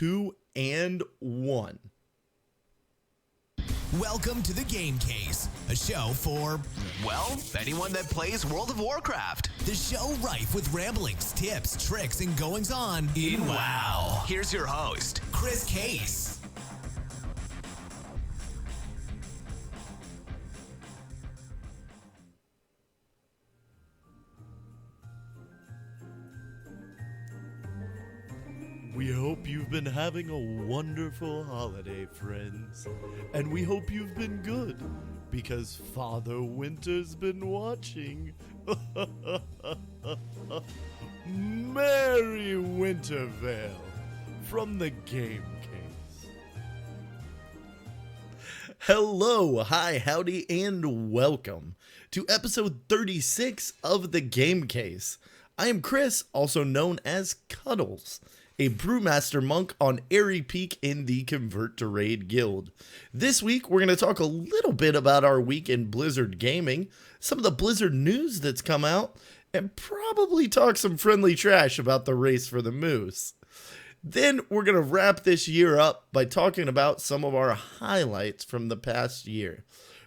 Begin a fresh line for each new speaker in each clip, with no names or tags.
2, and 1.
Welcome to the Game Case, a show for,
well, anyone that plays World of Warcraft.
The show rife with ramblings, tips, tricks, and goings-on in WoW.
Here's your host,
Chris Case.
We hope you've been having a wonderful holiday, friends. And we hope you've been good, because Father Winter's been watching. Merry Wintervale from the Game Case. Hello, hi, howdy, and welcome to episode 36 of the Game Case. I am Chris, also known as Cuddles, a brewmaster monk on Airy Peak in the Convert to Raid Guild. This week, we're going to talk a little bit about our week in Blizzard gaming, some of the Blizzard news that's come out, and probably talk some friendly trash about the race for the Moose. Then we're going to wrap this year up by talking about some of our highlights from the past year.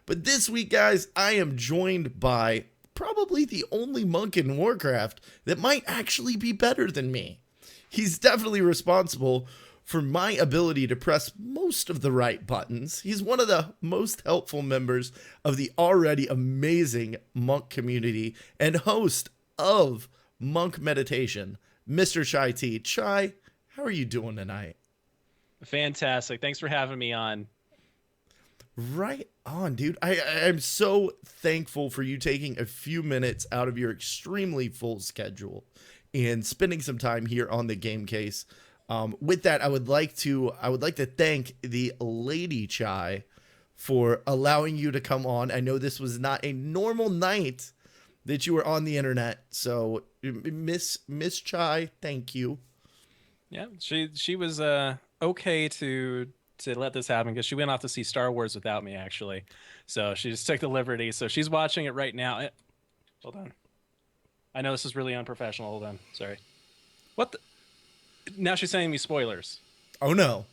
But this week, guys, I am joined by probably the only monk in Warcraft that might actually be better than me. He's definitely responsible for my ability to press most of the right buttons. He's one of the most helpful members of the already amazing monk community and host of Monk Meditation, Mr. ChaiThi. Chai, how are you doing tonight?
Fantastic. Thanks for having me on.
Right on, dude. I'm so thankful for you taking a few minutes out of your extremely full schedule and spending some time here on the Game Case. With that, I would like to thank the Lady Chai for allowing you to come on. I know this was not a normal night that you were on the internet, so Miss Chai, thank you.
Yeah, she was okay to let this happen because she went off to see Star Wars without me, actually. So she just took the liberty. So she's watching it right now. Hold on. I know this is really unprofessional. Hold on. Sorry. What the? Now she's sending me spoilers.
Oh, no.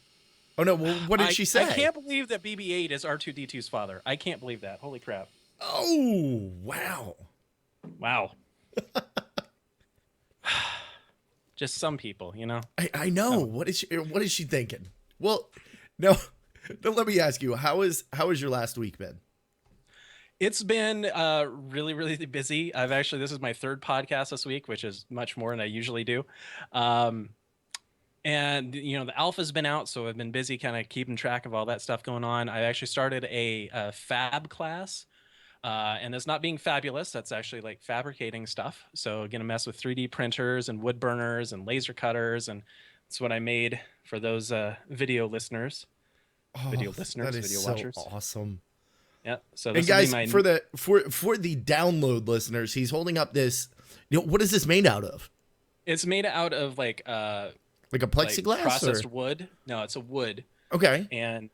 Oh, no. Well, what did she say?
I can't believe that BB-8 is R2-D2's father. I can't believe that. Holy crap.
Oh, wow.
Wow. Just some people, you know?
I know. Oh. What is she thinking? Well, no, let me ask you, how is your last week been?
It's been really, really busy. This is my third podcast this week, which is much more than I usually do. And, you know, the alpha's been out, so I've been busy kind of keeping track of all that stuff going on. I actually started a fab class, and it's not being fabulous. That's actually like fabricating stuff. So going to mess with 3D printers and wood burners and laser cutters, and that's what I made for those video listeners. Video watchers.
Awesome.
Yeah. So
this, and guys, for the download listeners, he's holding up this. You know, what is this made out of?
It's made out of like a
plexiglass,
like processed wood. No, it's a wood.
Okay.
And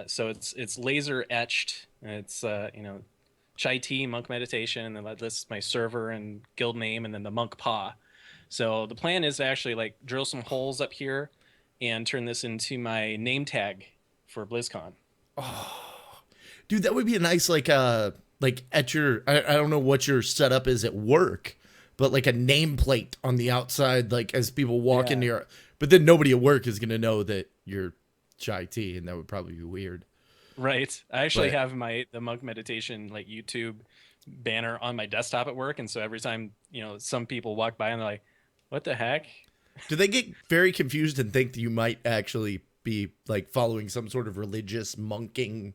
so it's laser etched. It's ChaiThi Monk Meditation, and then this is my server and guild name, and then the monk paw. So the plan is to actually like drill some holes up here and turn this into my name tag for BlizzCon.
Oh, dude, that would be a nice like at your I don't know what your setup is at work, but like a nameplate on the outside, like as people walk into your. But then nobody at work is gonna know that you're ChaiThi, and that would probably be weird.
Right. I actually have the Monk Meditation like YouTube banner on my desktop at work, and so every time some people walk by and they're like, "What the heck?"
Do they get very confused and think that you might actually be like following some sort of religious monking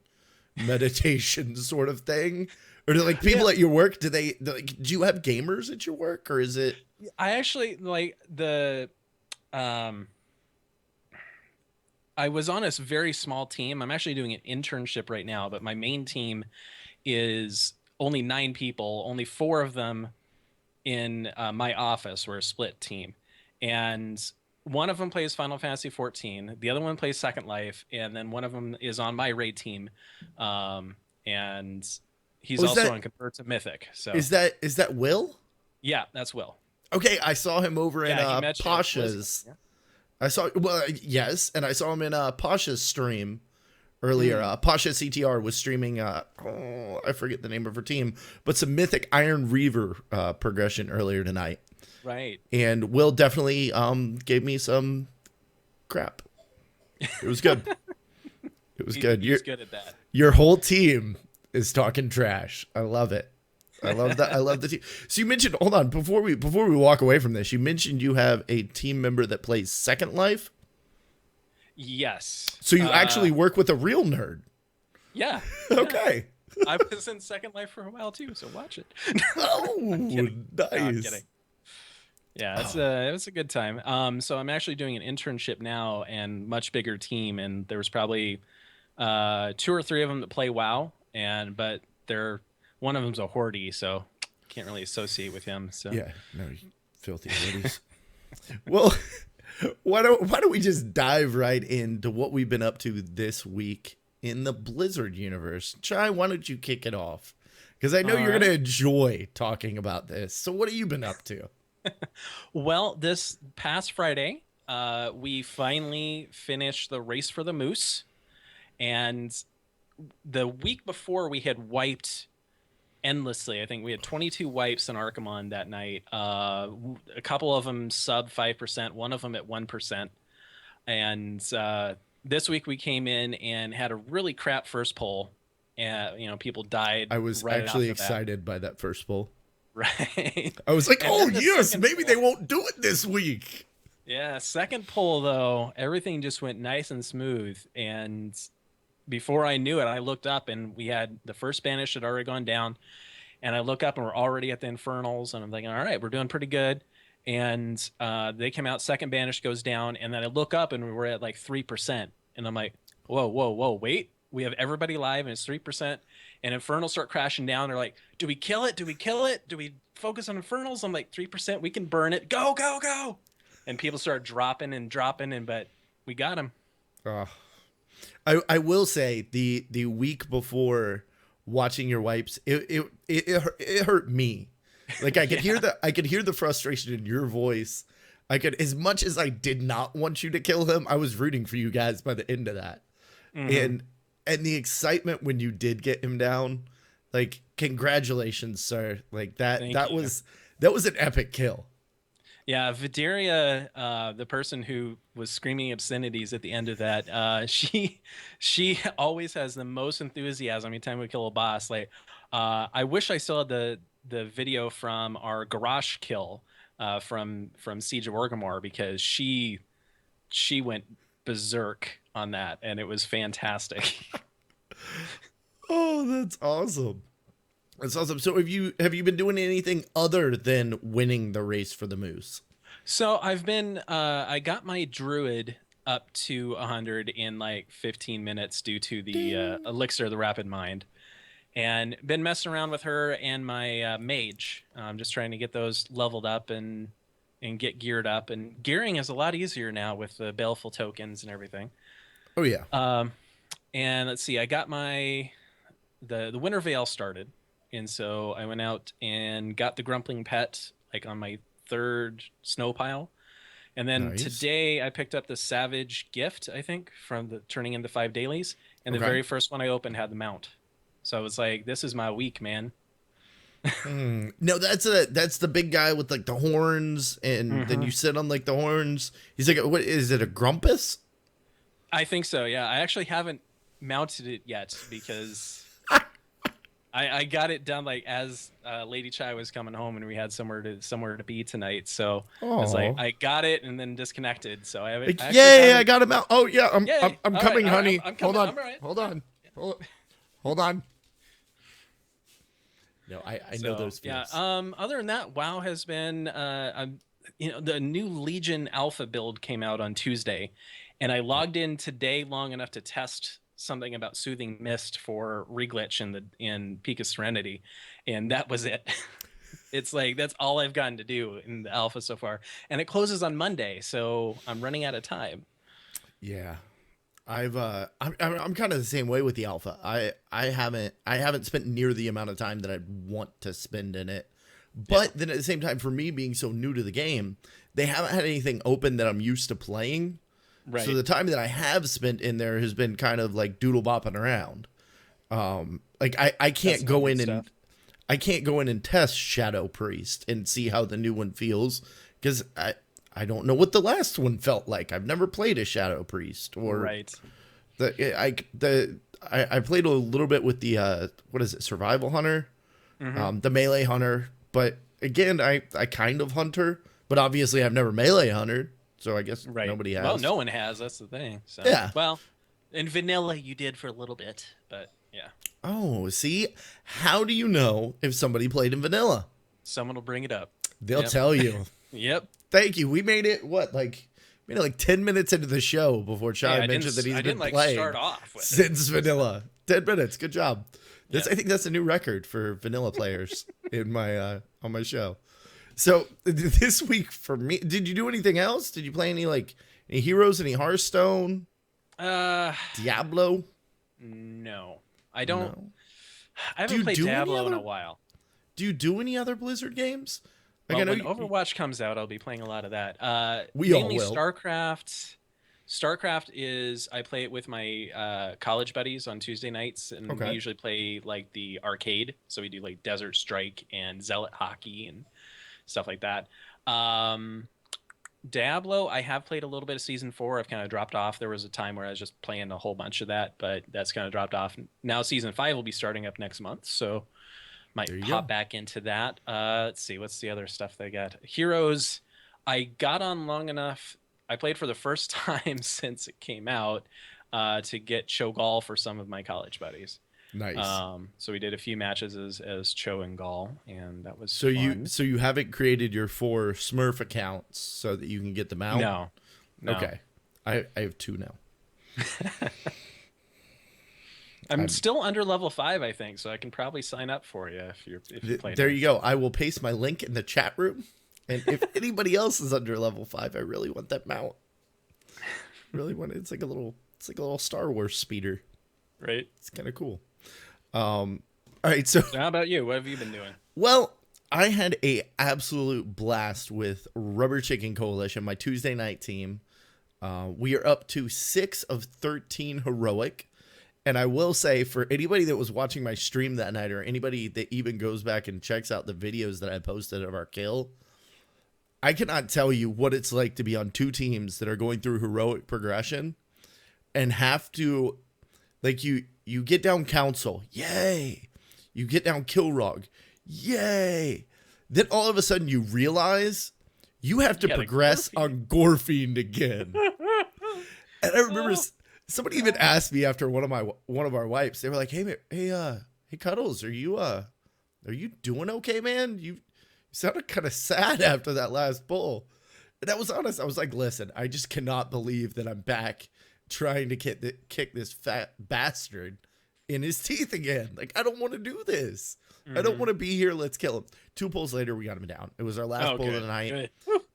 meditation sort of thing? Or do like people at your work, do you have gamers at your work, or is it?
I actually like I was on a very small team. I'm actually doing an internship right now, but my main team is only 9 people, only 4 of them in my office. We're a split team. And one of them plays Final Fantasy 14. The other one plays Second Life. And then one of them is on my raid team. And he's also on Convert to Mythic. So
is that Will?
Yeah, that's Will.
Okay, I saw him over in Pasha's I saw, well, yes, and I saw him in Pasha's stream earlier. Pasha CTR was streaming, I forget the name of her team, but some Mythic Iron Reaver progression earlier tonight.
Right.
And Will definitely gave me some crap. It was good. It was good.
He's good at that.
Your whole team is talking trash. I love it. I love that. I love the team. So you mentioned, hold on, before we walk away from this, you mentioned you have a team member that plays Second Life.
Yes.
So you actually work with a real nerd.
Yeah.
Okay.
I was in Second Life for a while too, so watch it.
Oh,
No, I'm
nice.
kidding. Yeah, it was a good time. So I'm actually doing an internship now and much bigger team, and there was probably 2 or 3 of them that play WoW, but one of them's a Horde, so can't really associate with him. So
Yeah, no, you filthy ladies. Well, why don't we just dive right into what we've been up to this week in the Blizzard universe? Chai, why don't you kick it off? Because I know
All
you're
right.
going to enjoy talking about this. So what have you been up to?
Well, this past Friday, we finally finished the race for the Moose, and the week before we had wiped endlessly. I think we had 22 wipes in Archimon that night. A couple of them sub 5%, one of them at 1%. And this week we came in and had a really crap first pull. And, people died.
I was
right
actually
off the bat.
excited by that first pull.
Right.
I was like,
And
oh,
then the
yes,
second
maybe
pull-
they won't do it this week.
Yeah, second pull, though, everything just went nice and smooth. And before I knew it, I looked up and we had the first banish had already gone down. And I look up and we're already at the Infernals. And I'm thinking, all right, we're doing pretty good. And they come out, second banish goes down. And then I look up and we're at like 3%. And I'm like, whoa, wait. We have everybody live and it's 3%. And Infernals start crashing down. They're like, do we kill it? Do we kill it? Do we focus on Infernals? I'm like, 3%. We can burn it. Go, go, go. And people start dropping, but we got him.
I will say the week before watching your wipes, it hurt me. Like I could hear the frustration in your voice. I could, as much as I did not want you to kill him, I was rooting for you guys by the end of that.
Mm-hmm.
And the excitement when you did get him down, like, congratulations, sir. Like that
Thank you.
that was an epic kill.
Yeah, Vidaria, the person who was screaming obscenities at the end of that, she always has the most enthusiasm anytime we kill a boss. Like, I wish I still had the video from our garage kill from Siege of Orgrimmar, because she went berserk on that, and it was fantastic.
Oh, that's awesome. That's awesome. So have you been doing anything other than winning the race for the Moose?
So I've been, I got my druid up to 100 in like 15 minutes due to the elixir of the rapid mind, and been messing around with her and my mage. I'm just trying to get those leveled up and get geared up. And gearing is a lot easier now with the baleful tokens and everything.
Oh yeah.
And let's see, I got the Winter Veil started. And so I went out and got the Grumpling Pet like on my 3rd snow pile. And then
Nice.
today I picked up the Savage Gift, I think, from the turning into 5 dailies. And the
Okay.
very first one I opened had the mount. So I was like, this is my week, man.
No, that's the big guy with like the horns, and then you sit on like the horns. He's like, what is it, a Grumpus?
I think so, yeah. I actually haven't mounted it yet because I got it done like as Lady Chai was coming home and we had somewhere to be tonight. So it's like
Aw.
I got it and then disconnected. So I haven't.
Like,
I actually
yay,
haven't-
I got him out. Oh yeah, I'm
Yay.
I'm
All
coming,
right, all right,
honey.
I'm coming.
Hold on.
I'm all right.
Hold on. Hold on. No, I know those feels.
Yeah. Other than that, WoW has been the new Legion Alpha build came out on Tuesday, and I logged in today long enough to test something about Soothing Mist for reglitch in Peak of Serenity, and that was it. It's like that's all I've gotten to do in the alpha so far, and it closes on Monday, so I'm running out of time.
Yeah. I'm kind of the same way with the alpha. I haven't spent near the amount of time that I'd want to spend in it. But then at the same time, for me being so new to the game, they haven't had anything open that I'm used to playing.
Right.
So the time that I have spent in there has been kind of like doodle bopping around. Like I can't go in and I can't go in and test Shadow Priest and see how the new one feels because I don't know what the last one felt like. I've never played a Shadow Priest or
right.
I played a little bit with the what is it, Survival Hunter, the Melee Hunter, but again I kind of hunter, but obviously I've never Melee hunted, so I guess nobody has.
Well, no one has. That's the thing. So.
Yeah.
Well, in vanilla you did for a little bit, but yeah.
Oh, see, how do you know if somebody played in vanilla?
Someone will bring it up.
They'll tell you.
Yep.
Thank you. We made it like 10 minutes into the show before Chai mentioned that he's been playing
start off with
since vanilla. 10 minutes. Good job. I think that's a new record for vanilla players in my on my show. So this week for me, did you do anything else? Did you play any heroes, any Hearthstone? Diablo?
No. I don't.
No.
I haven't played Diablo in a while.
Do you do any other Blizzard games?
Well, when Overwatch comes out, I'll be playing a lot of that.
We
mainly
all will.
StarCraft. StarCraft is I play it with my college buddies on Tuesday nights, and we usually play like the arcade. So we do like Desert Strike and Zealot Hockey and stuff like that. Diablo, I have played a little bit of Season 4. I've kind of dropped off. There was a time where I was just playing a whole bunch of that, but that's kind of dropped off. Now Season 5 will be starting up next month, so might hop back into that. Let's see, what's the other stuff they got? Heroes, I got on long enough. I played for the first time since it came out to get Cho'Gall for some of my college buddies.
Nice.
So we did a few matches as Cho and Gall, and that was
fun. So you haven't created your 4 Smurf accounts so that you can get them out?
No.
Okay. I have 2 now.
I'm still under level 5, I think, so I can probably sign up for you if you play.
There you go. I will paste my link in the chat room. And if anybody else is under level 5, I really want that mount. Really want it. It's like a little Star Wars speeder.
Right.
It's kind of cool. All right, so
how about you? What have you been doing?
Well, I had a absolute blast with Rubber Chicken Coalition, my Tuesday night team. We are up to 6 of 13 heroic. And I will say, for anybody that was watching my stream that night, or anybody that even goes back and checks out the videos that I posted of our kill, I cannot tell you what it's like to be on 2 teams that are going through heroic progression and have to, like, you get down Council, yay. You get down Kilrog, yay. Then all of a sudden you realize you have to progress on Gorefiend again. And I remember somebody even asked me after one of our wipes, they were like, hey Cuddles, are you doing okay, man? You sounded kind of sad after that last pull. And I was honest. I was like, listen, I just cannot believe that I'm back trying to kick this fat bastard in his teeth again. Like, I don't want to do this. I don't want to be here. Let's kill him. 2 pulls later, we got him down. It was our last pull of the night.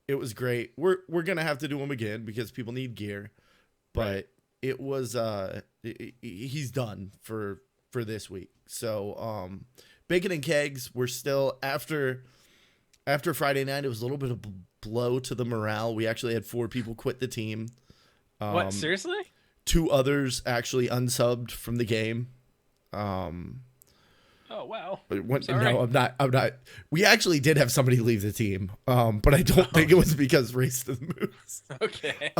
It was great. We're going to have to do him again because people need gear. But it was, he's done for this week. So, Bacon and Kegs, we're still, after Friday night, it was a little bit of blow to the morale. We actually had 4 people quit the team.
What, seriously?
2 others actually unsubbed from the game.
Oh, wow.
No, I'm not. We actually did have somebody leave the team, but I don't think it was because Race to the Moose.
Okay.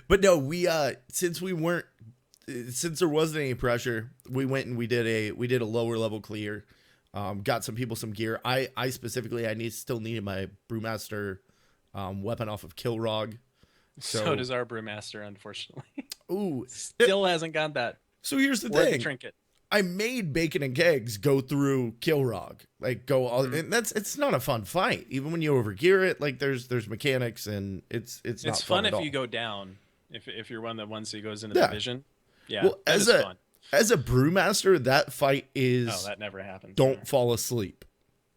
But no, we since there wasn't any pressure, we went and we did a lower level clear. Got some people some gear. I specifically still needed my Brewmaster weapon off of Kilrog.
So does our Brewmaster, unfortunately.
Ooh,
still hasn't got that.
So here's the thing.
Trinket.
I made Bacon and Kegs go through Kilrog, and it's not a fun fight. Even when you overgear it, like there's mechanics and it's not
fun
if
you go down. If you're one of the ones who goes into the vision. Yeah.
Well, as a Brewmaster, that fight is
that never happens.
Don't fall asleep.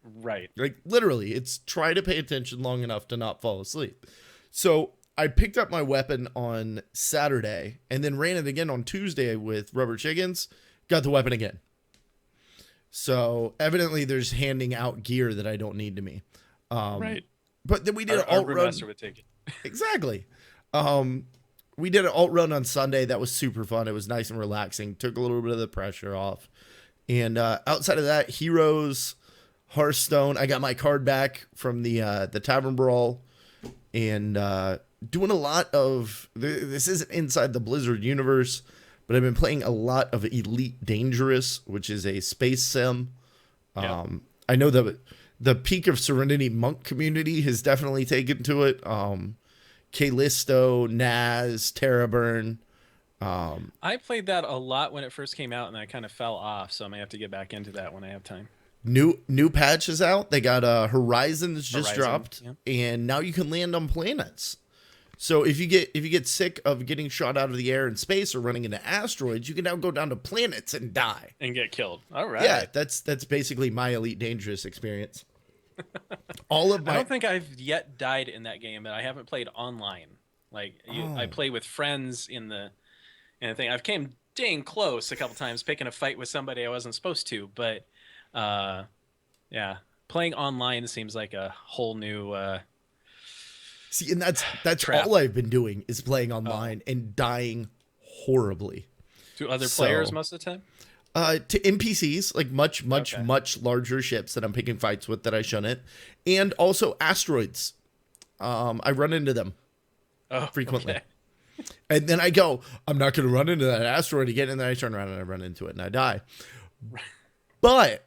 Right.
Like literally, it's try to pay attention long enough to not fall asleep. So I picked up my weapon on Saturday and then ran it again on Tuesday with Rubber Chickens. Got the weapon again. So evidently there's handing out gear that I don't need to me.
Right.
But then we did an
Our
alt run.
brewmaster would take it.
Exactly. We did an alt run on Sunday. That was super fun. It was nice and relaxing. Took a little bit of the pressure off. And outside of that, Heroes, Hearthstone. I got my card back from the Tavern Brawl, and doing a lot of. This isn't inside the Blizzard universe, but I've been playing a lot of Elite Dangerous, which is a space sim.
Yeah.
I know the Peak of Serenity monk community has definitely taken to it. Callisto, Naz, Terraburn.
I played that a lot when it first came out, and I kind of fell off, so I may have to get back into that when I have time.
New patch is out. They got Horizons just
Horizon,
dropped,
yeah.
and now you can land on planets. So if you get sick of getting shot out of the air in space or running into asteroids, you can now go down to planets and die.
And get killed. All right.
Yeah, that's basically my Elite Dangerous experience. All of my
I don't think I've yet died in that game, but I haven't played online. I play with friends in the thing. I've came dang close a couple times picking a fight with somebody I wasn't supposed to, but yeah, playing online seems like a whole new
see, and that's
trap.
all I've been doing is playing online and dying horribly.
To other
So-
players most of the time.
To NPCs, like much
Okay.
larger ships that I'm picking fights with that I shouldn't, and also asteroids. I run into them
Oh,
frequently.
okay.
And then I go, I'm not going to run into that asteroid again. And then I turn around and I run into it and I die. But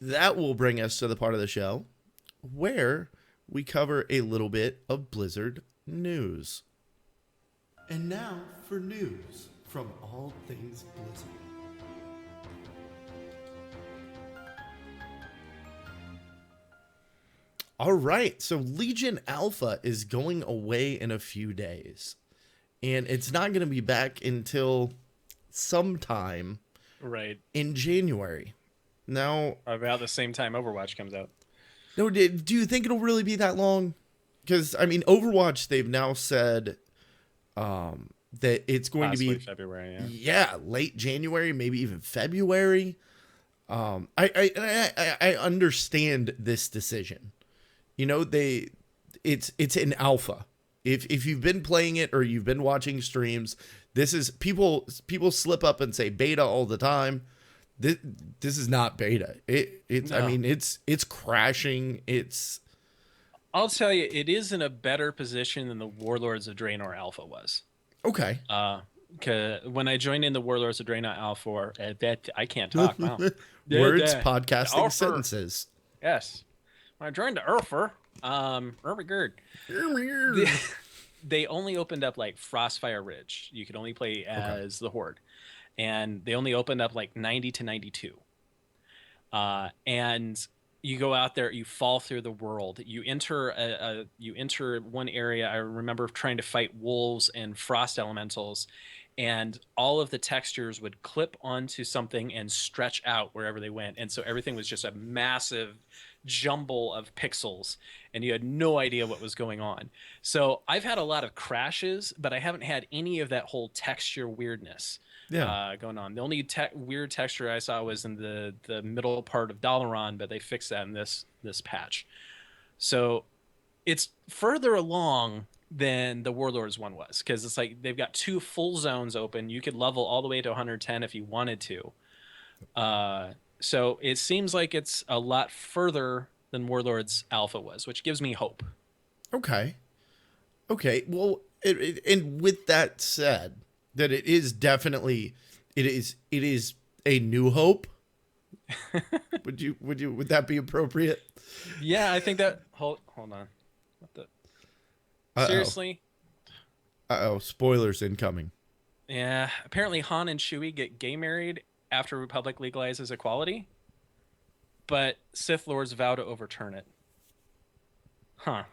that will bring us to the part of the show where we cover a little bit of Blizzard news. And now for news from all things Blizzard. All right, so Legion Alpha is going away in a few days. And it's not going to be back until sometime
Right.
in January. Now,
About the same time Overwatch comes out.
no, do you think it'll really be that long? Because, I mean, Overwatch, they've now said that it's going
Possibly
to be,
February, yeah.
late January, maybe even February. I understand this decision. You know, it's an alpha. If you've been playing it or you've been watching streams, this is people slip up and say beta all the time. This is not beta. It's I
No.
mean it's crashing.
I'll tell you, it is in a better position than the Warlords of Draenor Alpha was.
Okay.
'Cause when I joined in the Warlords of Draenor Alpha, that I can't talk. Wow.
Words,
Yeah.
podcasting,
Alpha.
sentences.
Yes. When I joined the Urfer, Gerd, they only opened up like Frostfire Ridge. You could only play as the Horde, and they only opened up like 90 to 92. And you go out there, you fall through the world. You enter you enter one area. I remember trying to fight wolves and frost elementals, and all of the textures would clip onto something and stretch out wherever they went. And so everything was just a massive jumble of pixels, and you had no idea what was going on. So I've had a lot of crashes, but I haven't had any of that whole texture weirdness going on. The only weird texture I saw was in the middle part of Dalaran, but they fixed that in this patch. So it's further along than the Warlords one was, because it's like they've got 2 full zones open. You could level all the way to 110 if you wanted to. So it seems like it's a lot further than Warlords Alpha was, which gives me hope.
Okay. Well, and with that said, that it is definitely it is a new hope. Would that be appropriate?
Yeah, I think that. Hold on. What the? Seriously?
Spoilers incoming.
Yeah. Apparently, Han and Chewie get gay married after Republic legalizes equality, but Sith Lords vow to overturn it. Huh.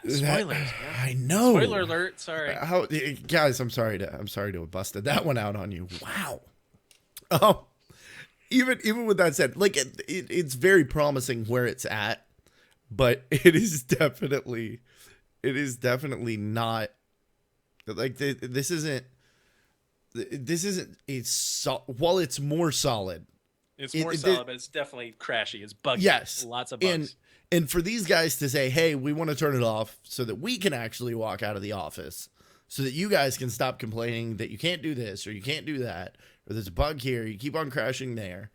Spoilers, man.
I know.
Spoiler alert. Sorry.
Guys, I'm sorry to have busted that one out on you. Wow. Oh, even with that said, like it's very promising where it's at, but it is definitely not like this isn't while it's more solid
It's more solid, but it's definitely crashy. It's buggy.
Yes.
Lots of bugs.
And for these guys to say, hey, we want to turn it off so that we can actually walk out of the office, so that you guys can stop complaining that you can't do this or you can't do that, or there's a bug here, you keep on crashing there.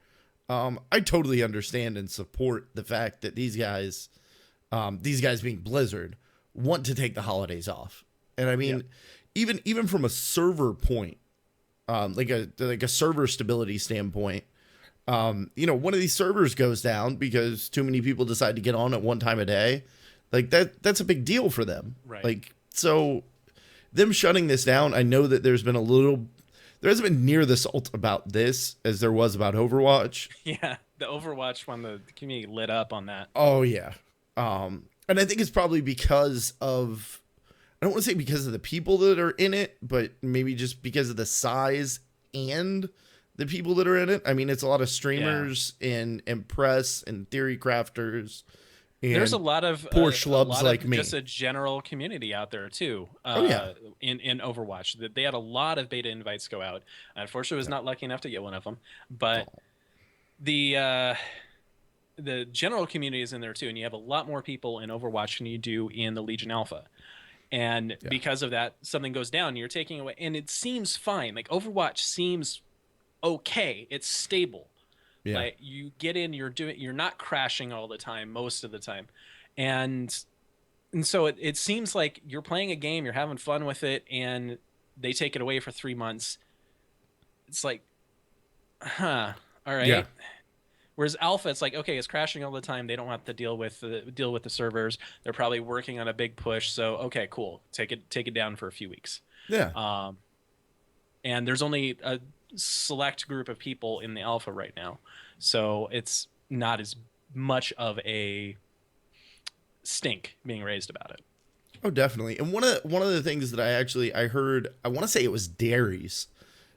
I totally understand and support the fact that these guys being Blizzard, want to take the holidays off. And I mean, even from a server point, like a server stability standpoint, one of these servers goes down because too many people decide to get on at one time a day. Like that's a big deal for them.
Right.
Like, so them shutting this down, I know that there hasn't been near the salt about this as there was about Overwatch.
Yeah. The Overwatch one, the community lit up on that.
Oh yeah. And I think it's probably because of, I don't want to say because of the people that are in it, but maybe just because of the size and the people that are in it. I mean, it's a lot of streamers and press and theory crafters. And
there's a lot of
poor schlubs like me.
Just a general community out there too. In Overwatch, that they had a lot of beta invites go out. Unfortunately, I was not lucky enough to get one of them, but the general community is in there too, and you have a lot more people in Overwatch than you do in the Legion Alpha. And because of that, something goes down, you're taking away, and it seems fine. Like Overwatch seems okay. It's stable. Yeah. Like you get in, you're not crashing all the time, most of the time. And so it seems like you're playing a game, you're having fun with it, and they take it away for 3 months. It's like, all right. Yeah. Whereas Alpha, it's like, okay, it's crashing all the time. They don't have to deal with the servers. They're probably working on a big push. So, okay, cool. Take it down for a few weeks.
Yeah.
And there's only a select group of people in the Alpha right now. So it's not as much of a stink being raised about it.
Oh, definitely. And one of the things that I heard, I want to say it was Darius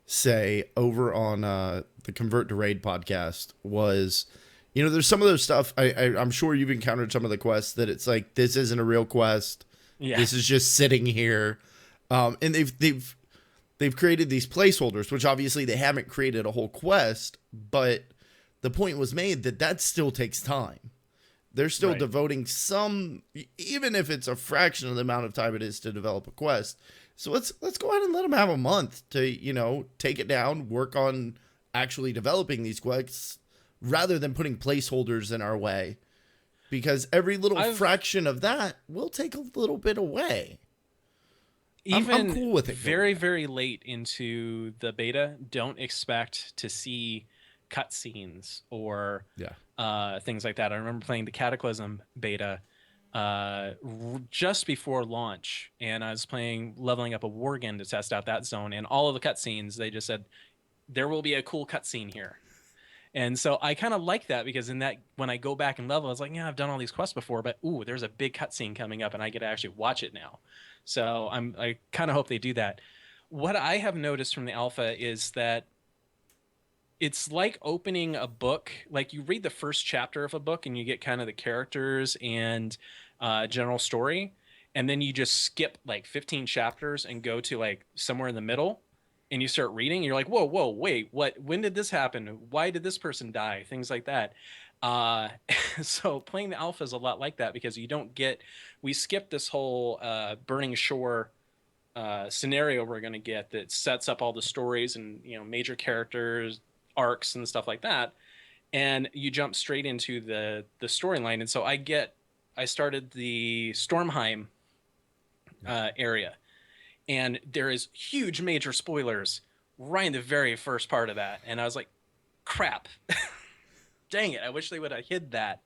say over on the Convert to Raid podcast was, there's some of those stuff. I'm sure you've encountered some of the quests that it's like, this isn't a real quest. Yeah. This is just sitting here. And they've created these placeholders, which obviously they haven't created a whole quest, but the point was made that still takes time. They're still devoting some, even if it's a fraction of the amount of time it is to develop a quest. So let's go ahead and let them have a month to, take it down, work on actually developing these quests rather than putting placeholders in our way, because every little fraction of that will take a little bit away. I'm cool with it.
Very, very late into the beta, don't expect to see cutscenes or things like that. I remember playing the Cataclysm beta just before launch, and I was leveling up a Worgen to test out that zone, and all of the cutscenes, they just said, there will be a cool cutscene here. And so I kind of like that, because in that, when I go back and level, I was like, yeah, I've done all these quests before, but ooh, there's a big cutscene coming up and I get to actually watch it now. So I kind of hope they do that. What I have noticed from the alpha is that it's like opening a book. Like you read the first chapter of a book and you get kind of the characters and general story. And then you just skip like 15 chapters and go to like somewhere in the middle. And you start reading, and you're like, whoa, wait, what? When did this happen? Why did this person die? Things like that. So playing the alpha is a lot like that, because we skipped this whole Burning Shore scenario we're going to get that sets up all the stories and major characters, arcs, and stuff like that. And you jump straight into the storyline. And so I started the Stormheim area. And there is huge major spoilers right in the very first part of that. And I was like, crap. Dang it. I wish they would have hid that.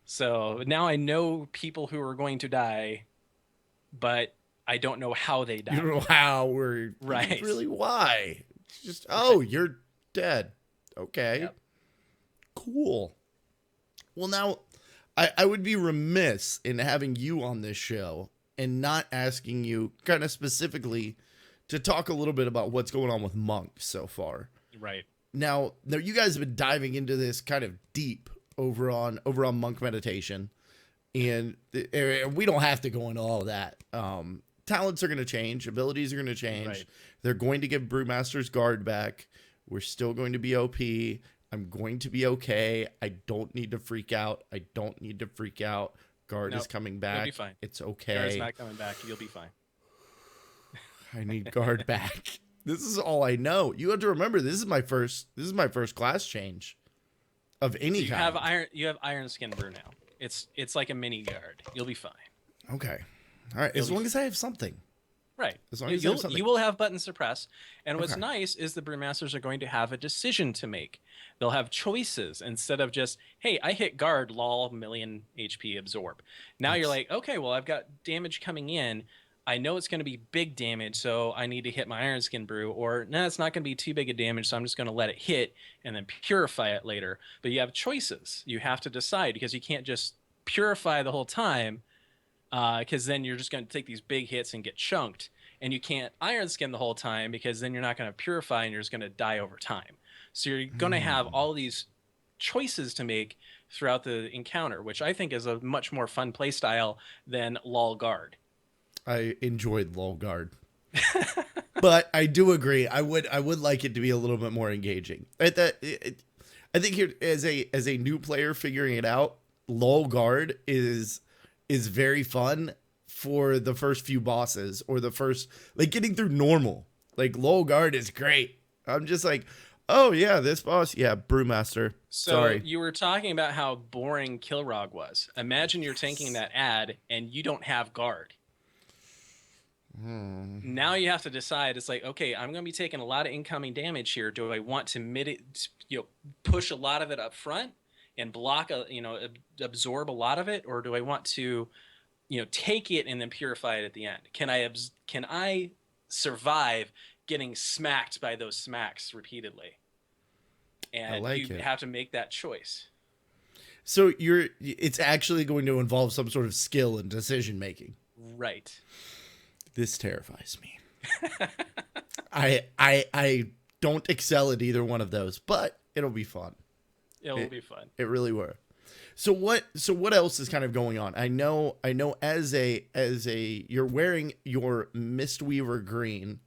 So now I know people who are going to die, but I don't know how they died.
You don't know how or really why. It's just, you're dead. Okay. Yep. Cool. Well, now I would be remiss in having you on this show and not asking you kind of specifically to talk a little bit about what's going on with Monk so far.
Right.
Now you guys have been diving into this kind of deep over on Monk meditation, and we don't have to go into all of that. Talents are going to change. Abilities are going to change. Right. They're going to give Brewmaster's Guard back, We're still going to be OP. I'm going to be okay. I don't need to freak out. I don't need to freak out. Guard is coming back.
You'll be fine.
It's okay.
Guard's not coming back. You'll be fine.
I need guard back. This is all I know. You have to remember, this is my first class change of any kind.
You have Iron Skin Brew now. It's like a mini guard. You'll be fine.
Okay. All right. As long as I have something.
Right.
As long as I have something.
You will have buttons to press. And what's nice is the Brewmasters are going to have a decision to make. They'll have choices instead of just, hey, I hit guard, lol, million HP absorb. Now you're like, okay, well, I've got damage coming in. I know it's going to be big damage, so I need to hit my Iron Skin Brew. Or, no, it's not going to be too big a damage, so I'm just going to let it hit and then purify it later. But you have choices. You have to decide because you can't just purify the whole time because then you're just going to take these big hits and get chunked. And you can't Iron Skin the whole time because then you're not going to purify and you're just going to die over time. So you're going to have all these choices to make throughout the encounter, which I think is a much more fun play style than LOL Guard.
I enjoyed LOL Guard. But I do agree. I would like it to be a little bit more engaging. I think here as a new player figuring it out, LOL Guard is very fun for the first few bosses or the first, like, getting through normal. Like, LOL Guard is great. I'm just like, oh yeah, this boss, yeah, Brewmaster.
So
Sorry.
You were talking about how boring Kilrog was. Imagine you're taking that ad and you don't have guard. Now you have to decide. It's like, okay, I'm going to be taking a lot of incoming damage here. Do I want to push a lot of it up front and block absorb a lot of it, or do I want to take it and then purify it at the end? Can I survive getting smacked by those smacks repeatedly? And have to make that choice.
So it's actually going to involve some sort of skill and decision making.
Right.
This terrifies me. I don't excel at either one of those, but it'll be fun.
It'll be fun.
It really will. So what else is kind of going on? I know as a you're wearing your Mistweaver green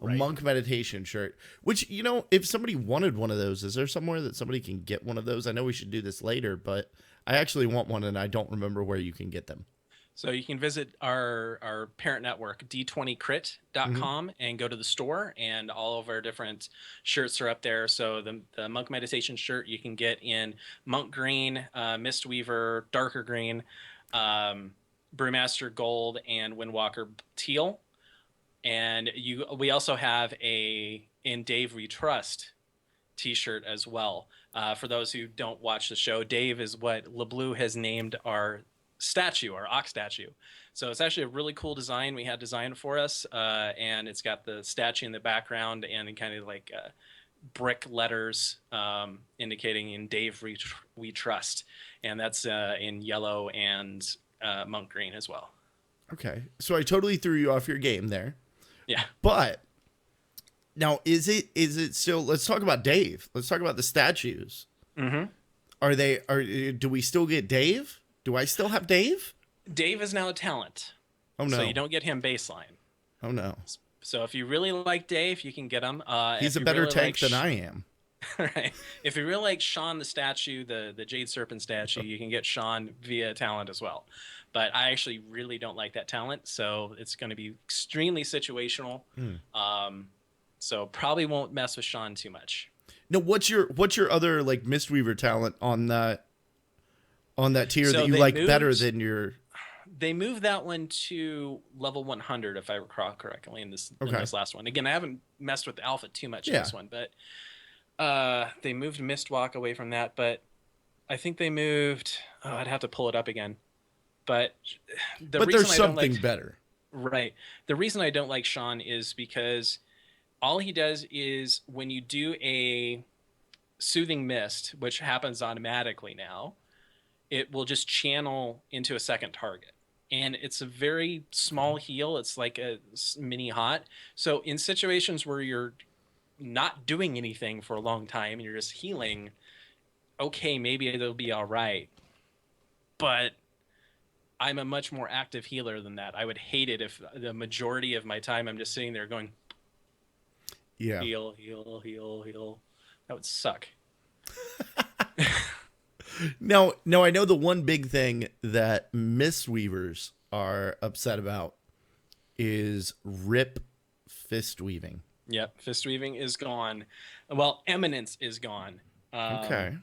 monk meditation shirt, which, if somebody wanted one of those, is there somewhere that somebody can get one of those? I know we should do this later, but I actually want one and I don't remember where you can get them.
So you can visit our parent network, d20crit.com, and go to the store, and all of our different shirts are up there. So the Monk Meditation shirt you can get in Monk Green, Mistweaver, Darker Green, Brewmaster Gold, and Windwalker Teal. And we also have in Dave We Trust t-shirt as well. For those who don't watch the show, Dave is what LeBlue has named our statue, our ox statue. So it's actually a really cool design we had designed for us, and it's got the statue in the background and kind of like brick letters indicating in Dave we trust, and that's in yellow and monk green as well.
Okay, so I totally threw you off your game there.
Yeah,
but now is it still? Let's talk about Dave. Let's talk about the statues. Do we still get Dave? Do I still have Dave?
Dave is now a talent. Oh, no. So you don't get him baseline.
Oh, no.
So if you really like Dave, you can get him.
He's a better tank than I am.
Right. If you really like Sean the statue, the Jade Serpent statue, you can get Sean via talent as well. But I actually really don't like that talent, so it's going to be extremely situational. So probably won't mess with Sean too much.
Now, what's your other like Mistweaver talent on that tier that you like better than your?
They moved that one to level 100, if I recall correctly, in this last one. Again, I haven't messed with the alpha too much in this one, but they moved Mistwalk away from that. But I think they moved. Oh, I'd have to pull it up again. But
there's something better.
Right. The reason I don't like Sean is because all he does is when you do a soothing mist, which happens automatically now, it will just channel into a second target. And it's a very small heal. It's like a mini hot. So in situations where you're not doing anything for a long time and you're just healing, okay, maybe it'll be all right. But I'm a much more active healer than that. I would hate it if the majority of my time I'm just sitting there going, heal, heal, heal, heal. That would suck.
Now, I know the one big thing that Mistweavers are upset about is rip fist weaving.
Yep, fist weaving is gone. Well, eminence is gone.
Okay.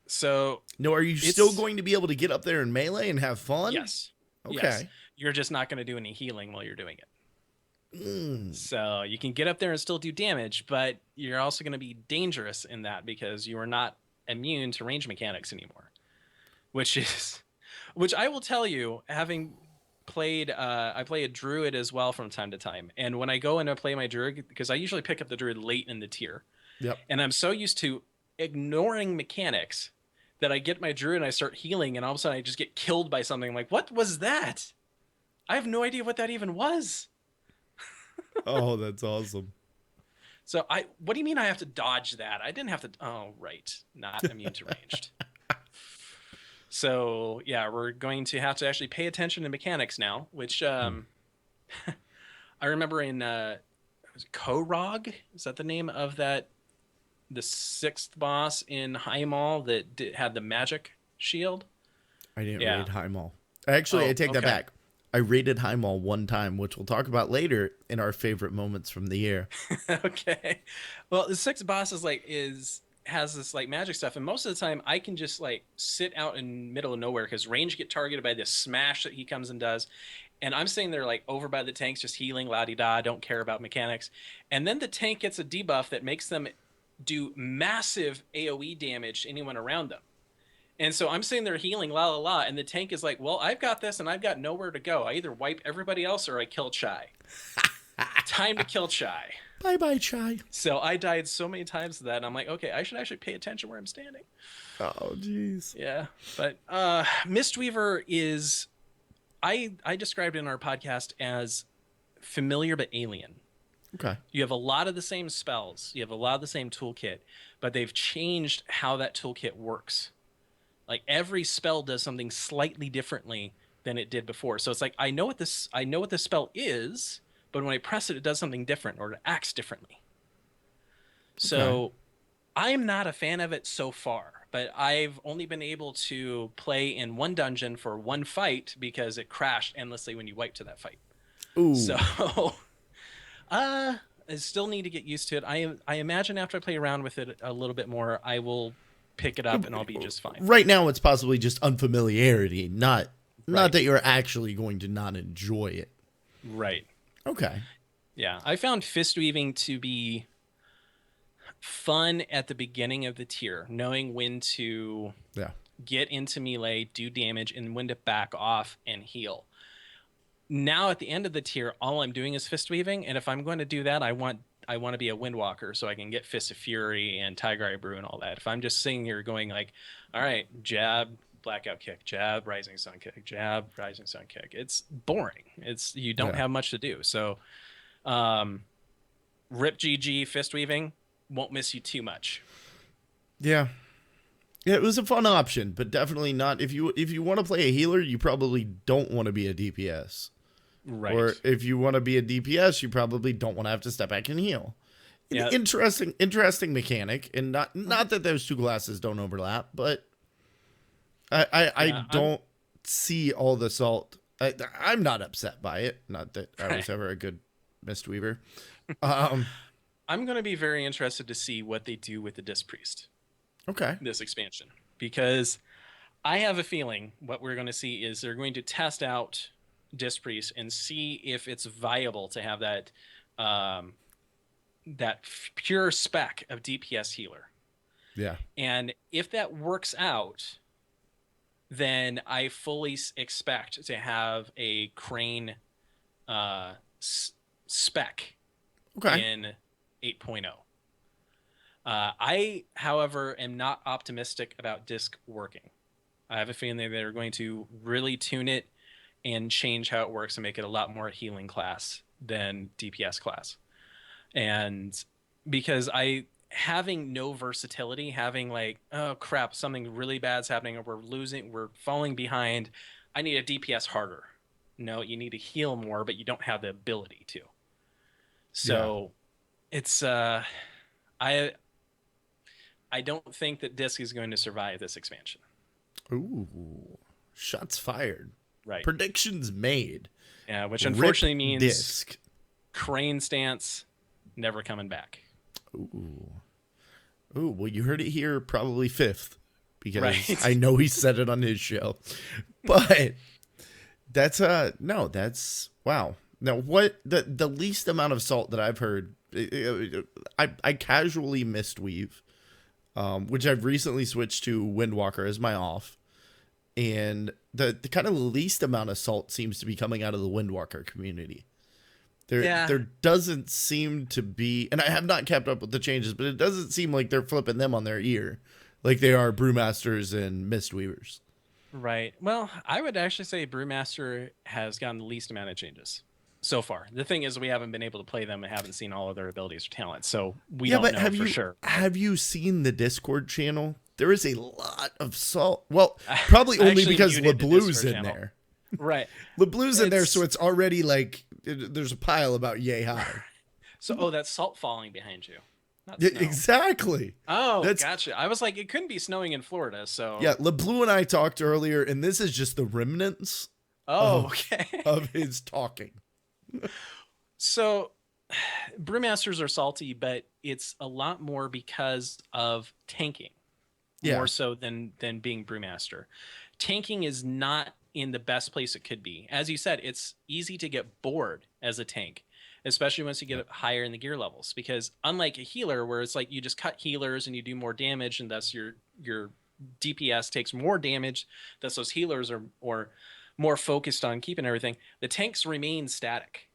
So
No, are you still
it's
going to be able to get up there in melee and have fun?
yes, yes.
Okay.
You're just not going to do any healing while you're doing it.
Mm.
So you can get up there and still do damage, but you're also going to be dangerous in that because you are not immune to range mechanics anymore. Which I will tell you, having played, I play a druid as well from time to time, and when I go in and play my druid, because I usually pick up the druid late in the tier,
Yep.
and I'm so used to ignoring mechanics that I get my druid and I start healing, and all of a sudden I just get killed by something. I'm like, what was that? I have no idea what that even was.
Oh, that's awesome.
So what do you mean I have to dodge that? I didn't have to. Oh, right, not immune to ranged. So yeah, we're going to have to actually pay attention to mechanics now, which I remember in was it Korog? Is that the name of that? The sixth boss in Highmaul that had the magic shield.
I didn't
Yeah.
raid Highmaul. Actually,
Oh,
I take that
okay.
back. I raided Highmaul one time, which we'll talk about later in our favorite moments from the year.
Okay. Well, the sixth boss has this like magic stuff, and most of the time I can just like sit out in middle of nowhere because range get targeted by this smash that he comes and does, and I'm sitting there like over by the tanks just healing la-di-da, don't care about mechanics, and then the tank gets a debuff that makes them do massive AoE damage to anyone around them. And so I'm sitting there healing la la la, and the tank is like, well, I've got this and I've got nowhere to go. I either wipe everybody else or I kill Chai. Time to kill Chai.
Bye bye, Chai.
So I died so many times to that, and I'm like, okay, I should actually pay attention where I'm standing.
Oh, jeez.
Yeah. But Mistweaver is I described it in our podcast as familiar but alien.
Okay.
You have a lot of the same spells, you have a lot of the same toolkit, but they've changed how that toolkit works. Like every spell does something slightly differently than it did before. So it's like I know what this spell is, but when I press it, it does something different or it acts differently. So I'm not a fan of it so far, but I've only been able to play in one dungeon for one fight because it crashed endlessly when you wipe to that fight.
Ooh.
So I still need to get used to it. I imagine after I play around with it a little bit more, I will pick it up and I'll be just fine.
Right now, it's possibly just unfamiliarity, not
Right.
that you're actually going to not enjoy it.
Right.
Okay.
Yeah. I found fist weaving to be fun at the beginning of the tier, knowing when to
Yeah.
get into melee, do damage, and when to back off and heal. Now at the end of the tier, all I'm doing is fist weaving, and if I'm going to do that, I want to be a windwalker so I can get Fist of Fury and Tiger Eye Brew and all that. If I'm just sitting here going like, all right, jab, blackout kick, jab, rising sun kick, jab, rising sun kick, it's boring. You don't have much to do. So rip GG fist weaving won't miss you too much.
Yeah. Yeah, it was a fun option, but definitely not. If you want to play a healer, you probably don't want to be a DPS.
Right.
Or if you want to be a DPS, you probably don't want to have to step back and heal.
Yeah.
Interesting mechanic, and not that those two classes don't overlap, but I don't see all the salt. I'm not upset by it. Not that I was ever a good Mistweaver.
I'm going to be very interested to see what they do with the Disc Priest.
Okay.
This expansion, because I have a feeling what we're going to see is they're going to test out Disc Priest and see if it's viable to have that pure spec of DPS healer.
Yeah.
And if that works out, then I fully expect to have a Crane spec in 8.0. I, however, am not optimistic about Disc working. I have a feeling that they're going to really tune it and change how it works and make it a lot more healing class than DPS class. And because having no versatility, having like, oh crap, something really bad's happening, or we're falling behind, I need a DPS harder. No, you need to heal more, but you don't have the ability to. So it's I don't think that Disc is going to survive this expansion.
Ooh, shots fired.
Right.
Predictions made.
Yeah, which
Rip
unfortunately means
Disc.
Crane Stance never coming back.
Ooh, well, you heard it here, probably 5th, because
Right.
I know he said it on his show. But that's wow. Now, what the least amount of salt that I've heard, I casually Mistweave, which I've recently switched to Windwalker as my off, and the kind of least amount of salt seems to be coming out of the Windwalker community. There doesn't seem to be, and I have not kept up with the changes, but it doesn't seem like they're flipping them on their ear like they are Brewmasters and Mistweavers.
Right. Well, I would actually say Brewmaster has gotten the least amount of changes so far. The thing is, we haven't been able to play them and haven't seen all of their abilities or talents, so we don't know for sure.
Have you seen the Discord channel? There is a lot of salt. Well, probably
I
only
actually
because
muted the
LeBlue's
Discord
in
channel.
there.
Right.
LeBlue's in there,
It's-
so it's already like there's a pile about yay high.
So, that's salt falling behind you. Not
Yeah,
snow.
exactly.
Oh,
That's-
gotcha. I was like, it couldn't be snowing in Florida, so.
Yeah, LeBlue and I talked earlier, and this is just the remnants
Oh, okay.
of his talking.
So, Brewmasters are salty, but it's a lot more because of tanking,
Yeah.
more so than being Brewmaster. Tanking is not in the best place it could be. As you said, it's easy to get bored as a tank, especially once you get higher in the gear levels. Because unlike a healer, where it's like you just cut healers and you do more damage, and thus your DPS takes more damage, thus those healers are more focused on keeping everything. The tanks remain static.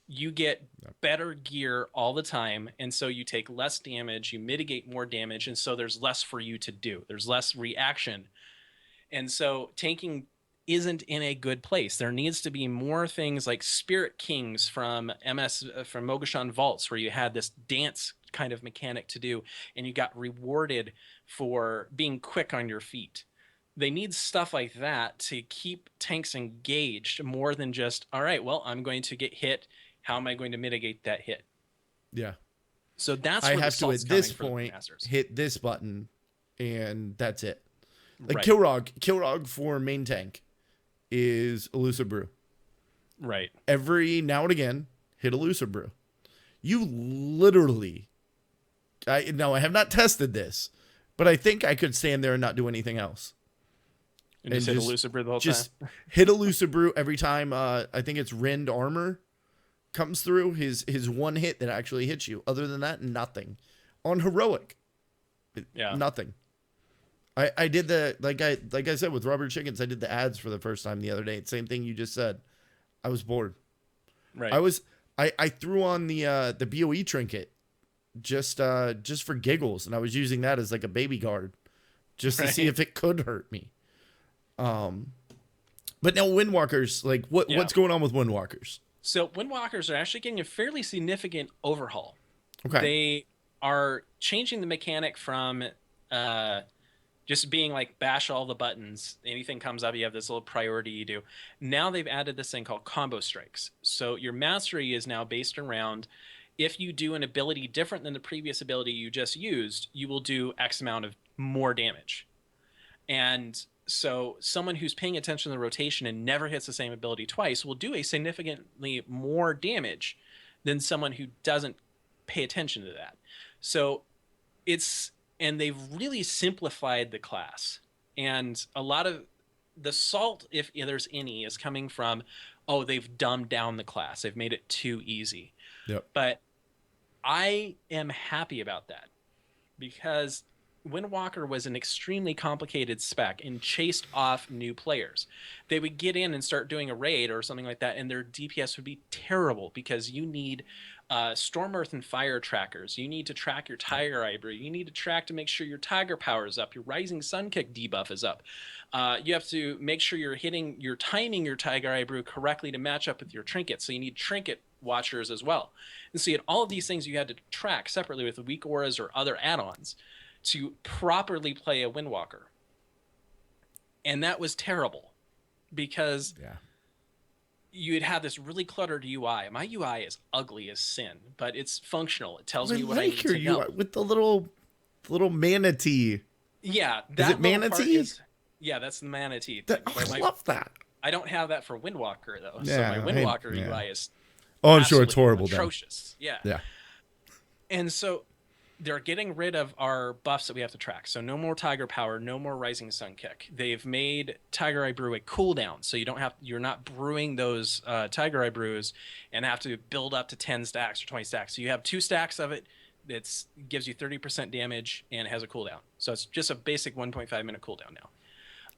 You get better gear all the time, and so you take less damage, you mitigate more damage, and so there's less for you to do. There's less reaction. And so tanking isn't in a good place. There needs to be more things like Spirit Kings from from Mogashan Vaults, where you had this dance kind of mechanic to do, and you got rewarded for being quick on your feet. They need stuff like that to keep tanks engaged more than just, all right, well, I'm going to get hit. How am I going to mitigate that hit?
Yeah.
So that's
I
where the
have to,
salt's
at this
coming for the
point,
Brewmasters.
hit this button, and that's it. Like
Right.
Kilrog for main tank is Elusive Brew.
Right.
Every now and again, hit Elusive Brew. You literally, I have not tested this, but I think I could stand there and not do anything else.
And just hit Elusive Brew the whole time.
Hit Elusive Brew every time. I think it's Rend Armor comes through, his one hit that actually hits you. Other than that, nothing. On Heroic,
Yeah.
nothing. I did the like I said with Rubber Chickens, I did the ads for the first time the other day. Same thing you just said. I was bored.
Right.
I threw on the BOE trinket just for giggles, and I was using that as like a baby guard just to see
Right.
if it could hurt me. But now Windwalkers, like what's going on with Windwalkers?
So Windwalkers are actually getting a fairly significant overhaul.
Okay.
They are changing the mechanic from just being like bash all the buttons. Anything comes up, you have this little priority you do. Now they've added this thing called combo strikes. So your mastery is now based around if you do an ability different than the previous ability you just used, you will do X amount of more damage. And so someone who's paying attention to the rotation and never hits the same ability twice will do a significantly more damage than someone who doesn't pay attention to that. So and they've really simplified the class. And a lot of the salt, if there's any, is coming from, oh, they've dumbed down the class. They've made it too easy.
Yep.
But I am happy about that because Windwalker was an extremely complicated spec and chased off new players. They would get in and start doing a raid or something like that, and their DPS would be terrible because you need Storm, Earth, and Fire trackers. You need to track your Tiger Eye Brew. You need to track to make sure your Tiger Power is up, your Rising Sun Kick debuff is up. You have to make sure you're timing your Tiger Eye Brew correctly to match up with your trinkets. So you need trinket watchers as well. And so you had all of these things you had to track separately with weak auras or other add-ons to properly play a Windwalker. And that was terrible because you'd have this really cluttered UI. My UI is ugly as sin, but it's functional. It tells me what I need to know.
With the little The little manatee.
Yeah,
Is
that
it
little part
manatee?
yeah, that's the manatee thing.
That, oh,
But
I love that.
I don't have that for Windwalker though. So
Yeah,
my Windwalker UI is
Oh, I'm sure it's
absolutely
horrible then.
atrocious. Yeah.
Yeah.
And so they're getting rid of our buffs that we have to track. So no more Tiger Power, no more Rising Sun Kick. They've made Tiger Eye Brew a cooldown, so you're not brewing those Tiger Eye Brews and have to build up to 10 stacks or 20 stacks. So you have 2 stacks of it. It gives you 30% damage and has a cooldown. So it's just a basic 1.5 minute cooldown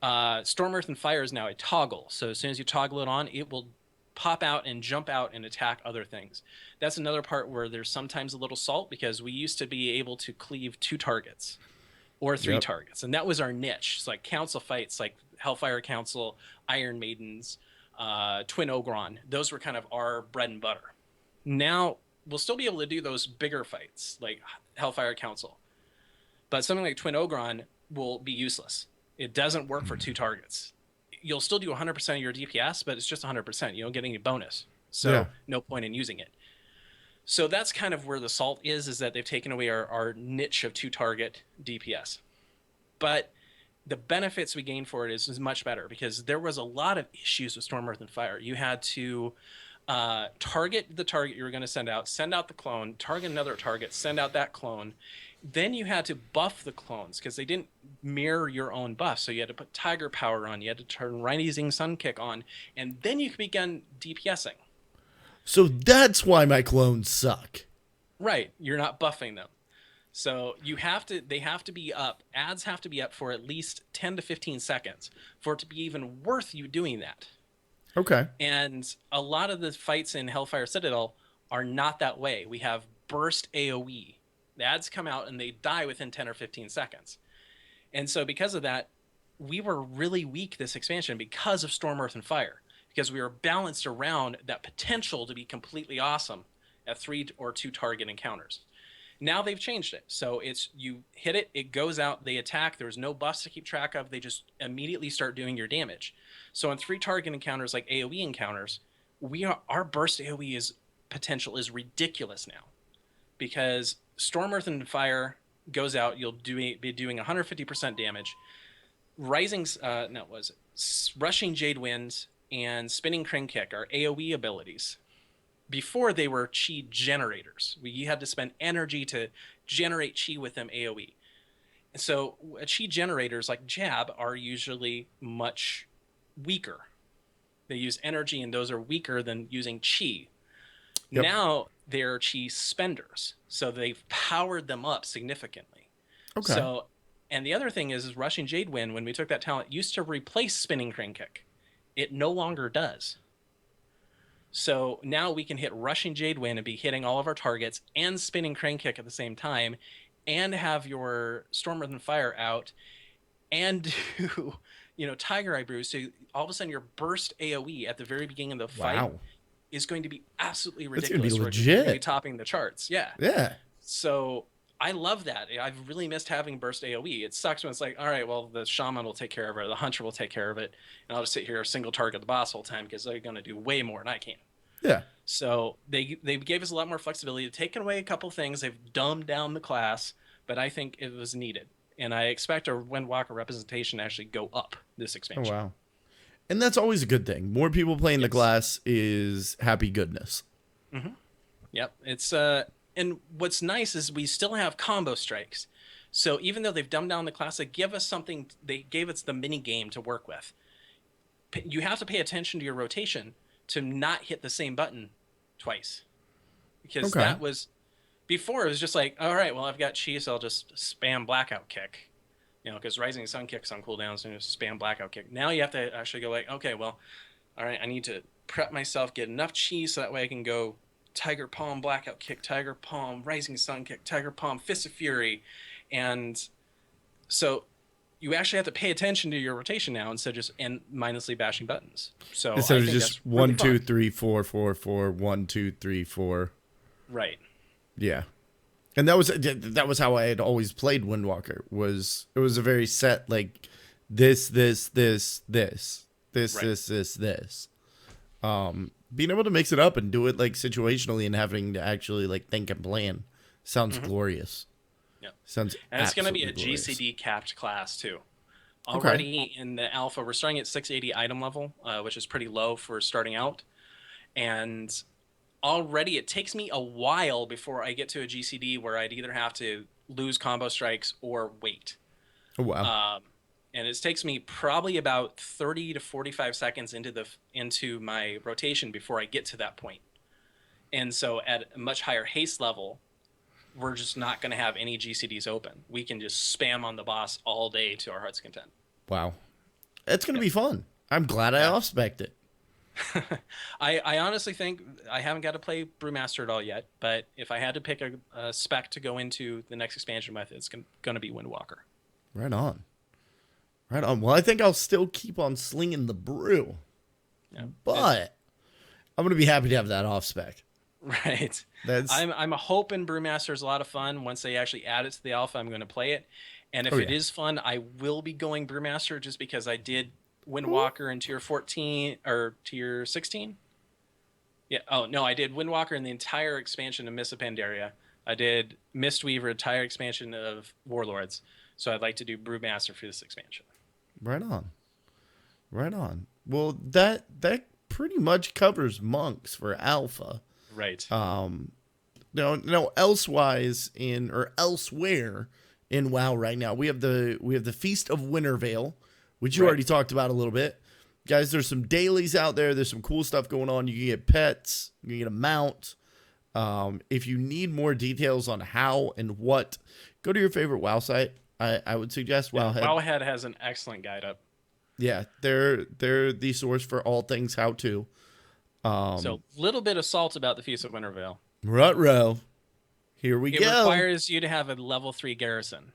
now. Storm, Earth, and Fire is now a toggle. So as soon as you toggle it on, it will pop out and jump out and attack other things. That's another part where there's sometimes a little salt, because we used to be able to cleave 2 targets or 3 targets, and that was our niche. It's like council fights like Hellfire Council, Iron Maidens, Twin Ogron. Those were kind of our bread and butter. Now we'll still be able to do those bigger fights like Hellfire Council, but something like Twin Ogron will be useless. It doesn't work for 2 targets. You'll still do 100% of your DPS, but it's just 100%. You don't get any bonus. So no point in using it. So that's kind of where the salt is that they've taken away our niche of 2 target DPS. But the benefits we gain for it is much better, because there was a lot of issues with Storm, Earth, and Fire. You had to target the target you were going to send out the clone, target another target, send out that clone. Then you had to buff the clones because they didn't mirror your own buff. So you had to put Tiger Power on, you had to turn Rising Sun Kick on, and then you could begin DPSing.
So that's why my clones suck.
Right, you're not buffing them. So they have to be up. Ads have to be up for at least 10 to 15 seconds for it to be even worth you doing that.
Okay.
And a lot of the fights in Hellfire Citadel are not that way. We have burst AoE. The ads come out and they die within 10 or 15 seconds. And so because of that, we were really weak this expansion because of Storm, Earth, and Fire, because we were balanced around that potential to be completely awesome at 3 or 2 target encounters. Now they've changed it. So it's you hit it, it goes out, they attack, there's no buffs to keep track of, they just immediately start doing your damage. So in 3 target encounters like AoE encounters, our burst AoE potential is ridiculous now, because Storm, Earth, and Fire goes out, you'll be doing 150% damage. Rushing Jade Wind and Spinning Crane Kick are AoE abilities. Before they were chi generators. You had to spend energy to generate chi with them AoE. And so chi generators like Jab are usually much weaker. They use energy, and those are weaker than using chi. Yep. Now they're chi spenders, so they've powered them up significantly. Okay. So, and the other thing is Rushing Jade Wind, when we took that talent, used to replace Spinning Crane Kick. It no longer does. So now we can hit Rushing Jade Wind and be hitting all of our targets and Spinning Crane Kick at the same time, and have your Storm, Earth, and Fire out, and do Tiger Eye Brew. So all of a sudden your burst AoE at the very beginning of the fight is going to be absolutely ridiculous.
It's going to be legit.
We're going to be topping the charts. Yeah.
Yeah.
So I love that. I've really missed having burst AoE. It sucks when it's like, all right, well, the shaman will take care of it, the hunter will take care of it, and I'll just sit here single target the boss whole time because they're going to do way more than I can.
Yeah.
So they gave us a lot more flexibility. They've taken away a couple things. They've dumbed down the class, but I think it was needed. And I expect our Windwalker representation to actually go up this expansion.
Oh, wow. And that's always a good thing. More people playing the class is happy goodness.
Mm-hmm. Yep. It's and what's nice is we still have combo strikes. So even though they've dumbed down the class, they give us something. They gave us the mini game to work with. You have to pay attention to your rotation to not hit the same button twice, because that was before. It was just like, all right, well, I've got chi, so I'll just spam Blackout Kick. Because Rising Sun Kick's on cooldown, so you just spam Blackout Kick. Now you have to actually go like, okay, well, all right, I need to prep myself, get enough chi, so that way I can go Tiger Palm, Blackout Kick, Tiger Palm, Rising Sun Kick, Tiger Palm, Fist of Fury. And so you actually have to pay attention to your rotation now instead of just mindlessly bashing buttons. So
instead of just 1, 2, 3, 4, 4, 4, 1, 2, 3, 4.
Right.
Yeah. And that was how I had always played Windwalker. It was a very set, like this. Being able to mix it up and do it like situationally and having to actually like think and plan sounds glorious.
Yeah.
Sounds
And it's going to be a
absolutely glorious.
GCD capped class too.
Okay.
Already in the alpha, we're starting at 680 item level, which is pretty low for starting out. And already it takes me a while before I get to a GCD where I'd either have to lose combo strikes or wait.
Oh, wow.
And it takes me probably about 30 to 45 seconds into my rotation before I get to that point. And so at a much higher haste level, we're just not going to have any GCDs open. We can just spam on the boss all day to our heart's content.
Wow. It's going to be fun. I'm glad I off-spec'd it.
I honestly think I haven't got to play Brewmaster at all yet, but if I had to pick a spec to go into the next expansion with, it's going to be Windwalker.
Right on. Right on. Well, I think I'll still keep on slinging the brew.
Yeah.
But I'm going to be happy to have that off-spec.
Right. I'm hoping Brewmaster is a lot of fun. Once they actually add it to the alpha, I'm going to play it. And if it is fun, I will be going Brewmaster just because I did Windwalker in tier 14 or tier 16. Yeah. Oh, no, I did Windwalker in the entire expansion of Mists of Pandaria. I did Mistweaver, entire expansion of Warlords. So I'd like to do Brewmaster for this expansion.
Right on. Right on. Well, that pretty much covers monks for alpha.
Right.
No, elsewise elsewhere in WoW right now, we have the Feast of Wintervale, which you already talked about a little bit. Guys, there's some dailies out there. There's some cool stuff going on. You can get pets. You can get a mount. If you need more details on how and what, go to your favorite WoW site. I would suggest Wowhead.
Wowhead has an excellent guide up.
Yeah, they're the source for all things how to.
So little bit of salt about the Feast of Wintervale.
Ruh-roh. Here we go.
It requires you to have a level 3 garrison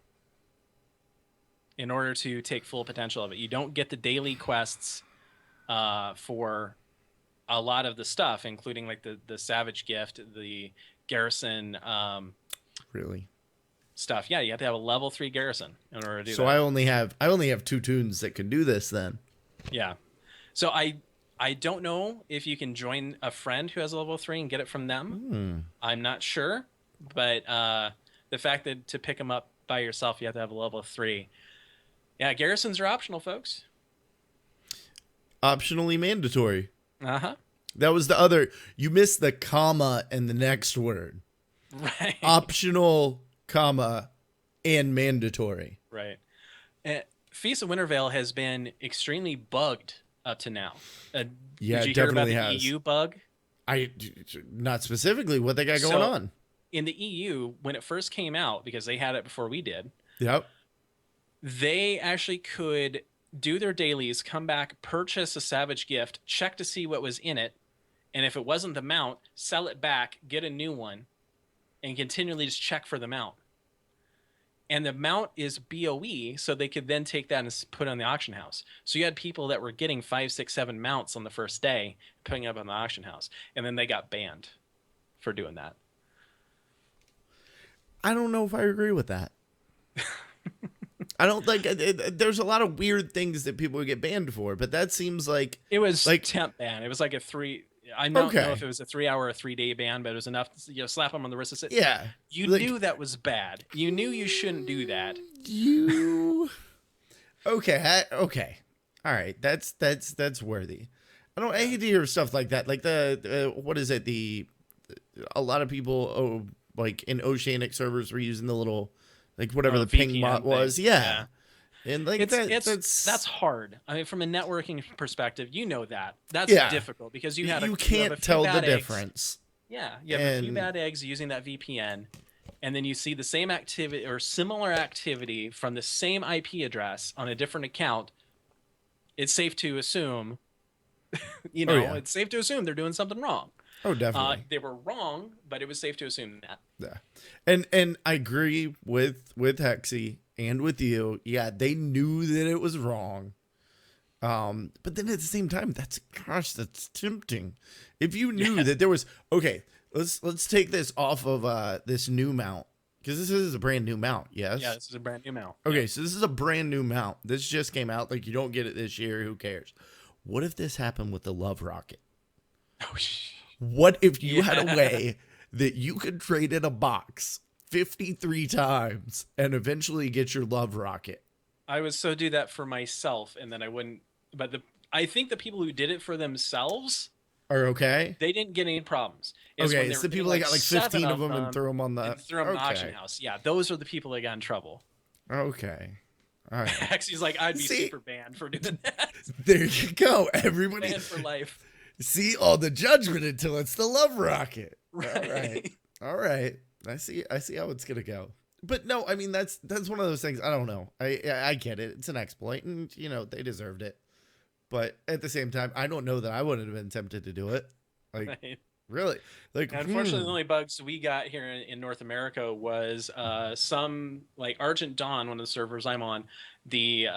in order to take full potential of it. You don't get the daily quests for a lot of the stuff, including like the Savage Gift, the garrison
Really?
stuff. Yeah, you have to have a level 3 garrison in order to do that.
So I only have 2 tunes that can do this then.
Yeah. So I don't know if you can join a friend who has a level 3 and get it from them. I'm not sure, but the fact that to pick them up by yourself, you have to have a level 3. Yeah, garrisons are optional, folks.
Optionally mandatory.
Uh-huh.
That was the other. You missed the comma and the next word.
Right.
Optional, comma, and mandatory.
Right. Feast of Wintervale has been extremely bugged up to now.
Yeah,
did you
it
hear about
definitely
the
has.
EU bug?
Not specifically what they got going on.
In the EU, when it first came out, because they had it before we did,
Yep.
they actually could do their dailies, come back, purchase a Savage Gift, check to see what was in it, and if it wasn't the mount, sell it back, get a new one, and continually just check for the mount. And the mount is BOE, so they could then take that and put it on the auction house. So you had people that were getting 5, 6, 7 mounts on the first day, putting it up on the auction house, and then they got banned for doing that.
I don't know if I agree with that. I don't think there's a lot of weird things that people would get banned for, but that seems like
it was
like
temp ban. It was like a 3. I don't know if it was a 3 hour or 3 day ban, but it was enough to slap them on the wrist and say,
yeah.
You knew that was bad. You knew you shouldn't do that.
Okay. All right. That's worthy. I hate to hear stuff like that. Like what is it? A lot of people like in Oceanic servers were using the little like whatever the ping
VPN
bot was. Yeah. And like
that's hard. I mean, from a networking perspective, you know that's difficult because you
can't tell the difference.
Yeah, you have a few bad eggs using that VPN, and then you see the same activity or similar activity from the same IP address on a different account. It's safe to assume, it's safe to assume they're doing something wrong.
Oh, definitely.
They were wrong, but it was safe to assume that.
Yeah, and I agree with Hexy. And with you, yeah, they knew that it was wrong. But then at the same time, that's tempting. If you knew that there was let's take this off of this new mount because this is a brand new mount. Yes.
Yeah, this is a brand new mount.
Okay, so this is a brand new mount. This just came out. Like you don't get it this year. Who cares? What if this happened with the Love Rocket?
Oh,
what if you had a way that you could trade in a box 53 times and eventually get your love rocket.
I would so do that for myself, and then I wouldn't. But I think the people who did it for themselves,
Are okay?
they didn't get any problems.
Okay,
When
it's
they
the
were
people that got like
7
15 of them and threw them on the...
and threw them in the auction
Okay.
house. Yeah, those are the people that got in trouble.
Okay. All right.
Actually, like, I'd be
See?
super banned for doing that.
There you go. Everybody...
Banned for life.
See all the judgment until it's the love rocket.
Right.
All right. All right. I see how it's gonna go. But no, I mean that's one of those things. I don't know. I get it. It's an exploit, and they deserved it. But at the same time, I don't know that I wouldn't have been tempted to do it. Like
Right.
really, like
Unfortunately, the only bugs we got here in North America was some, like, Argent Dawn, one of the servers I'm on, the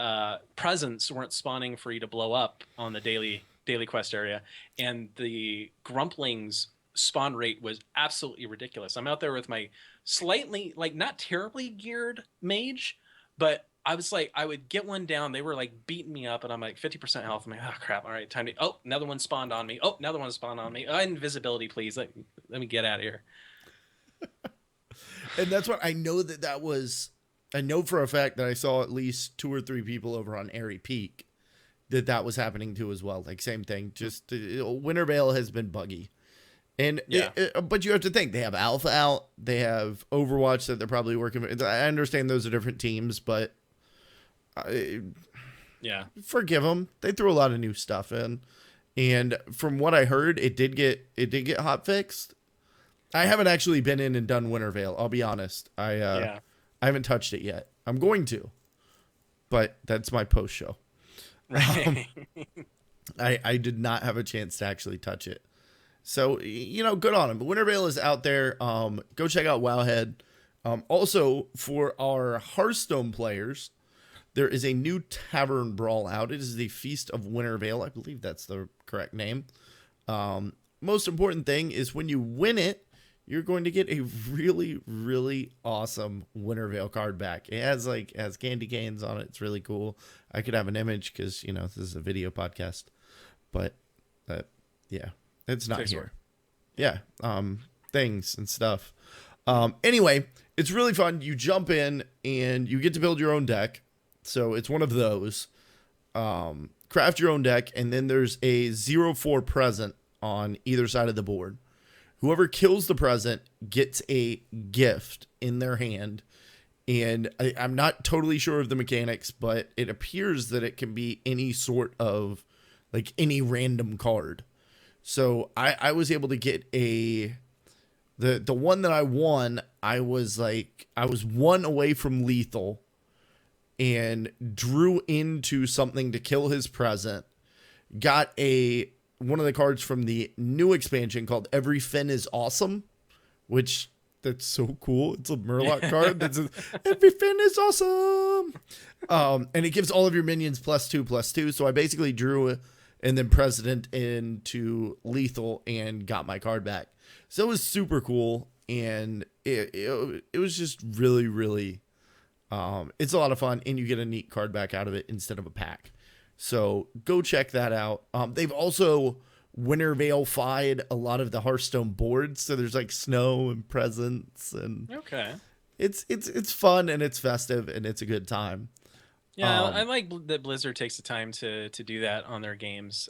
presents weren't spawning for you to blow up on the daily quest area, and the Grumplings spawn rate was absolutely ridiculous. I'm out there with my slightly, like, not terribly geared mage, but I was like, I would get one down. They were like beating me up, and I'm like 50% health. I'm like, oh crap! All right, time to. Oh, another one spawned on me. Oh, another one spawned on me. Invisibility, please. Let me get out of here.
And that's what I know that was. I know for a fact that I saw at least 2 or 3 people over on Airy Peak that was happening to as well. Like same thing. Just Winter Veil has been buggy. And
Yeah.
but you have to think they have Alpha out, they have Overwatch that they're probably working with. I understand those are different teams, but
Yeah.
forgive them. They threw a lot of new stuff in, and from what I heard, it did get hot fixed. I haven't actually been in and done Winter Veil. I'll be honest. I haven't touched it yet. I'm going to, but that's my post show.
Right.
I did not have a chance to actually touch it. So, good on him. But Winter Veil is out there. Go check out Wowhead. Also, for our Hearthstone players, there is a new Tavern Brawl out. It is the Feast of Winter Veil. I believe that's the correct name. Most important thing is when you win it, you're going to get a really, really awesome Winter Veil card back. It has candy canes on it. It's really cool. I could have an image because, this is a video podcast. But, yeah. It's not here. Yeah. Things and stuff. Anyway, it's really fun. You jump in and you get to build your own deck. So it's one of those. Craft your own deck, and then there's a 0-4 present on either side of the board. Whoever kills the present gets a gift in their hand. And I'm not totally sure of the mechanics, but it appears that it can be any sort of, like, any random card. So I was able to get the one that I won. I was 1 away from lethal and drew into something to kill his present. Got one of the cards from the new expansion called Every Fin is Awesome, which that's so cool. It's a Murloc card that says Every Fin is awesome. And it gives all of your minions +2/+2. So I basically drew and then President into lethal and got my card back. So it was super cool, and it was just really, really, it's a lot of fun, and you get a neat card back out of it instead of a pack. So go check that out. They've also Winter Veil-fied a lot of the Hearthstone boards, so there's like snow and presents, and
Okay.
it's fun and it's festive and it's a good time.
Yeah, I like that Blizzard takes the time to do that on their games.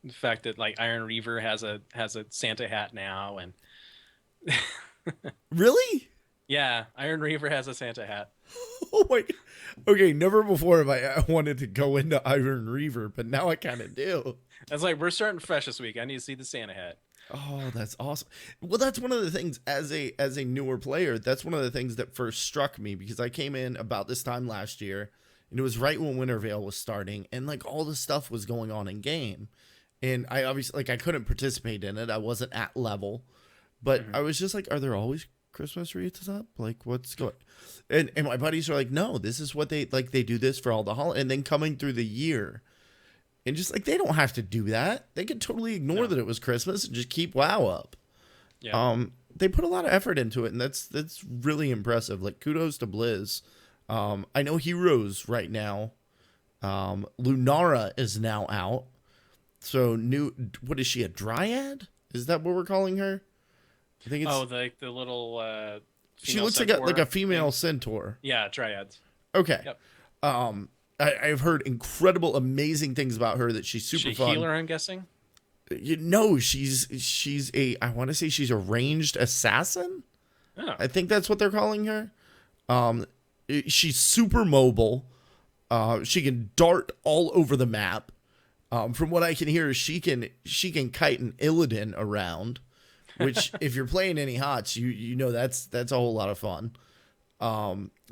The fact that, like, Iron Reaver has a Santa hat now, and
Really?
yeah, Iron Reaver has a Santa hat.
Oh my! Okay, never before have I wanted to go into Iron Reaver, but now I kind of do.
That's like, we're starting fresh this week. I need to see the Santa hat.
Oh, that's awesome. Well, that's one of the things as a newer player. That's one of the things that first struck me, because I came in about this time last year. And it was right when Winter Veil was starting, and like all the stuff was going on in game. And I obviously, I couldn't participate in it. I wasn't at level, but I was just like, are there always Christmas wreaths up? Like, what's going? And my buddies are like, no, this is what they do this for all the holidays. And then coming through the year, and just like, they don't have to do that. They could totally ignore that it was Christmas and just keep WoW up.
Yeah.
They put a lot of effort into it, and that's really impressive. Like, kudos to Blizz. I know Heroes right now. Lunara is now out. So what is she, a Dryad? Is that what we're calling her? I think it's...
Oh, the little
She
female
looks
centaur
like a
thing.
female centaur.
Yeah, dryads.
Okay.
Yep.
I've heard incredible, amazing things about her. That she's super
She a
fun.
healer, I'm guessing.
You know, she's a, I want to say she's a ranged assassin.
Oh.
I think that's what they're calling her. She's super mobile. She can dart all over the map. From what I can hear, she can kite an Illidan around, which if you're playing any HOTS, you know that's a whole lot of fun.